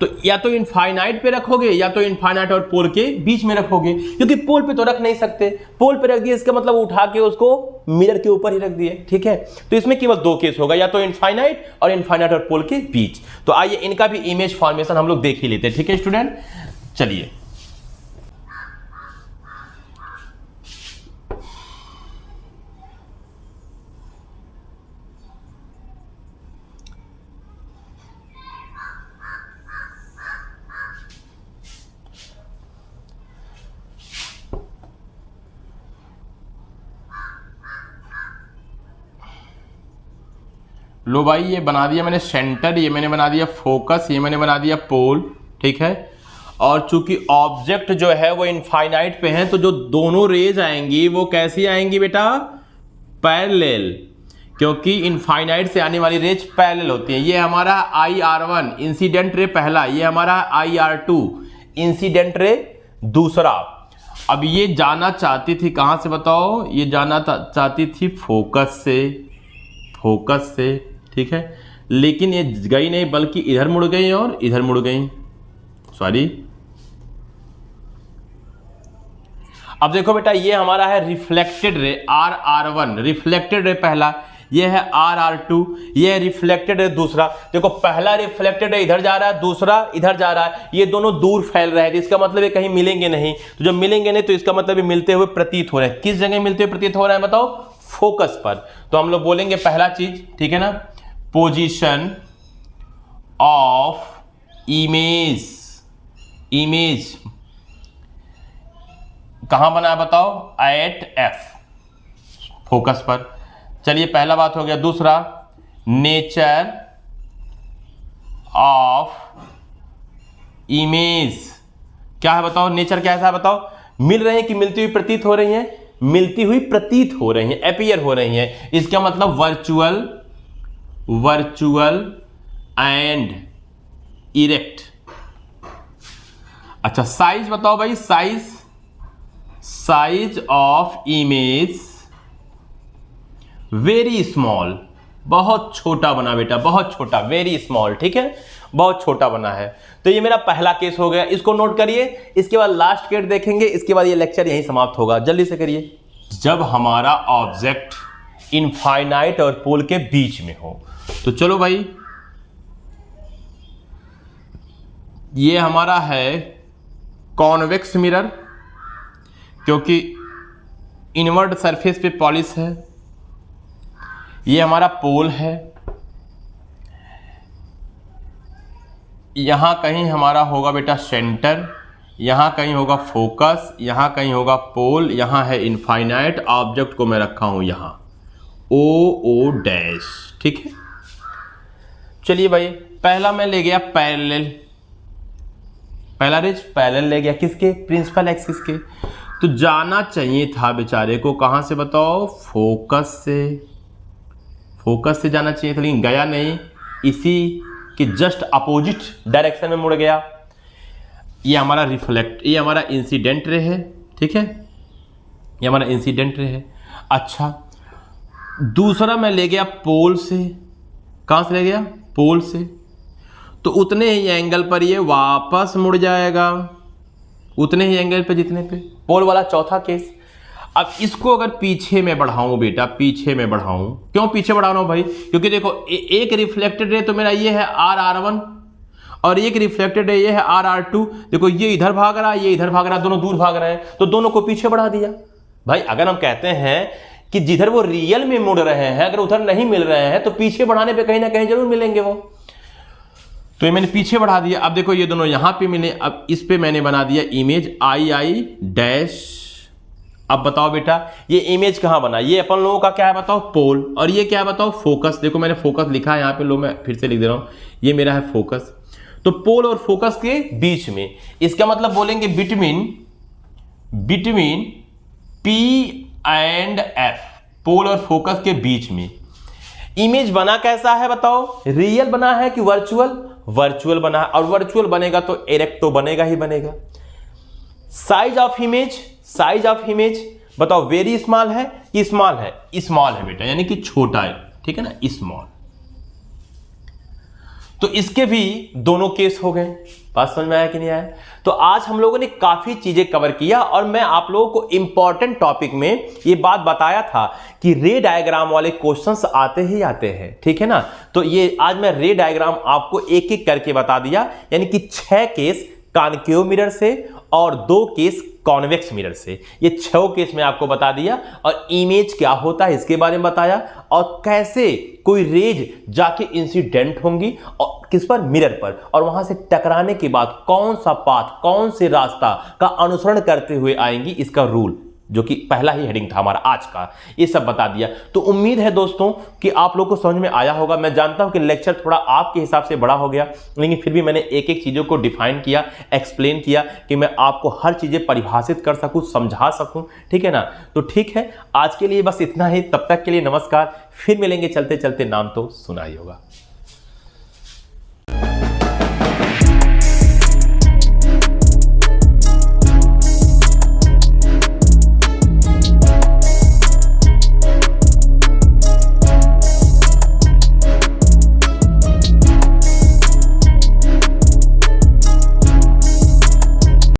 तो या तो इनफाइनाइट पे रखोगे, या तो इनफाइनाइट और पोल के बीच में रखोगे, क्योंकि पोल पे तो रख नहीं सकते। पोल पे रख दिए इसका मतलब उठा के उसको मिरर के ऊपर ही रख दिए। ठीक है, तो इसमें केवल 2 केस होगा, या तो इनफाइनाइट और पोल के बीच। तो आइए इनका भी इमेज फॉर्मेशन हम लोग देख ही लेते हैं। ठीक है स्टूडेंट, चलिए। लो भाई, ये बना दिया मैंने सेंटर, ये मैंने बना दिया फोकस, ये मैंने बना दिया पोल। ठीक है, और चूंकि ऑब्जेक्ट जो है वो इनफाइनाइट पे है, तो जो दोनों रेज आएंगी वो कैसी आएंगी बेटा? पैरेलल, क्योंकि इनफाइनाइट से आने वाली रेज पैरेलल होती है। ये हमारा IR1 इंसिडेंट रे पहला, ये हमारा IR2 इंसिडेंट रे दूसरा। अब ये जाना चाहती थी कहां से बताओ? ये जाना चाहती थी फोकस से। ठीक है, लेकिन ये गई नहीं, बल्कि इधर मुड़ गई और इधर मुड़ गई। सॉरी, अब देखो बेटा, ये हमारा है reflected ray RR1, reflected ray पहला, ये है RR2, ये है रिफ्लेक्टेड रे दूसरा। देखो पहला रिफ्लेक्टेड रे इधर जा रहा है, दूसरा इधर जा रहा है, ये दोनों दूर फैल रहे हैं, इसका मतलब ये कहीं मिलेंगे नहीं। तो जब मिलेंगे नहीं तो इसका मतलब ये मिलते हुए प्रतीत हो रहे हैं। किस जगह मिलते हुए प्रतीत हो रहे हैं बताओ? फोकस पर। तो हम लोग बोलेंगे पहला चीज, ठीक है ना, पोजीशन ऑफ इमेज कहां बना है बताओ? एट F, फोकस पर। चलिए पहला बात हो गया। दूसरा, नेचर ऑफ इमेज क्या है बताओ? नेचर क्या है बताओ? मिल रहे हैं कि मिलती हुई प्रतीत हो रही हैं? मिलती हुई प्रतीत हो रही हैं, अपीयर हो रही हैं। इसका मतलब वर्चुअल एंड इरेक्ट। अच्छा, साइज बताओ भाई, size of image very small, बहुत छोटा बना बेटा, बहुत छोटा, वेरी स्मॉल। ठीक है, बहुत छोटा बना है। तो ये मेरा पहला केस हो गया, इसको नोट करिए। इसके बाद लास्ट केस देखेंगे, इसके बाद ये लेक्चर यहीं समाप्त होगा। जल्दी से करिए। जब हमारा ऑब्जेक्ट इनफाइनाइट और पोल के बीच में हो, तो चलो भाई, ये हमारा है कॉन्वेक्स मिरर, क्योंकि इनवर्ट सरफेस पे पॉलिश है। ये हमारा पोल है, यहाँ कहीं हमारा होगा बेटा सेंटर, यहाँ कहीं होगा फोकस, यहाँ कहीं होगा पोल, यहाँ है इनफाइनाइट ऑब्जेक्ट को मैं रखा हूँ यहाँ ओ डैश। ठीक है, चलिए भाई पहला मैं ले गया पैरेलल, पहला रेज पैरेलल ले गया किसके, प्रिंसिपल एक्सिस के। तो जाना चाहिए था बेचारे को कहाँ से बताओ, फोकस से, फोकस से जाना चाहिए था, लेकिन गया नहीं, इसी के जस्ट अपोजिट डायरेक्शन में मुड़ गया। ये हमारा रिफ्लेक्ट, ये हमारा इंसिडेंट रे है। ठीक है, ये हमारा इंसिडेंट रे है। अच्छा, दूसरा मैं ले गया पोल से, कहाँ से ले गया, पोल से, तो उतने ही एंगल पर ये वापस मुड़ जाएगा, उतने ही एंगल पे जितने पे पोल वाला चौथा केस। अब इसको अगर पीछे में बढ़ाऊं बेटा, पीछे में बढ़ाऊं, क्यों पीछे बढ़ा रहा हूं भाई, क्योंकि देखो एक रिफ्लेक्टेड रे तो मेरा ये है RR1 और एक रिफ्लेक्टेड रे ये है RR2। देखो ये इधर भाग रहा है, ये इधर भाग रहा है, दोनों दूर भाग रहे हैं, तो दोनों को पीछे बढ़ा दिया। भाई अगर हम कहते हैं कि जिधर वो रियल में मुड़ रहे हैं अगर उधर नहीं मिल रहे हैं तो पीछे बढ़ाने पे कहीं ना कहीं जरूर मिलेंगे वो, तो ये मैंने पीछे बढ़ा दिया। अब देखो ये दोनों यहां पे मिले, अब इस पे मैंने बना दिया इमेज II डैश। अब बताओ बेटा ये इमेज कहां बना, ये अपन लोगों का क्या है बताओ, पोल, और ये क्या है बताओ, फोकस। देखो मैंने फोकस लिखा है यहाँ पे, लो मैं फिर से लिख दे रहा हूं, ये मेरा है फोकस। तो पोल और फोकस के बीच में, इसका मतलब बोलेंगे बिटवीन P एंड F, पोल और फोकस के बीच में। इमेज बना कैसा है बताओ, रियल बना है कि वर्चुअल, वर्चुअल बना है, और वर्चुअल बनेगा तो इरेक्ट तो बनेगा ही बनेगा। साइज ऑफ इमेज बताओ वेरी स्मॉल है कि स्मॉल है, स्मॉल है बेटा, यानी कि छोटा है। ठीक है ना, स्मॉल। तो इसके भी दोनों केस हो गए। बात समझ में आया कि नहीं आया? तो आज हम लोगों ने काफी चीजें कवर किया और मैं आप लोगों को इंपॉर्टेंट टॉपिक में ये बात बताया था कि रे डायग्राम वाले क्वेश्चंस आते ही आते हैं। ठीक है ना, तो ये आज मैं रे डायग्राम आपको एक एक करके बता दिया, यानी कि 6 केस कॉनकेव मिरर से और 2 केस कॉन्वेक्स मिरर से, ये 6 केस में आपको बता दिया, और इमेज क्या होता है इसके बारे में बताया, और कैसे कोई रेज जाके इंसिडेंट होंगी और किस पर, मिरर पर, और वहां से टकराने के बाद कौन सा पाथ, कौन से रास्ता का अनुसरण करते हुए आएंगी, इसका रूल, जो कि पहला ही हेडिंग था हमारा आज का, ये सब बता दिया। तो उम्मीद है दोस्तों कि आप लोग को समझ में आया होगा। मैं जानता हूं कि लेक्चर थोड़ा आपके हिसाब से बड़ा हो गया, लेकिन फिर भी मैंने एक एक चीज़ों को डिफाइन किया, एक्सप्लेन किया कि मैं आपको हर चीज़ें परिभाषित कर सकूं, समझा सकूं। ठीक है ना, तो ठीक है, आज के लिए बस इतना ही। तब तक के लिए नमस्कार, फिर मिलेंगे चलते चलते, नाम तो सुना ही होगा।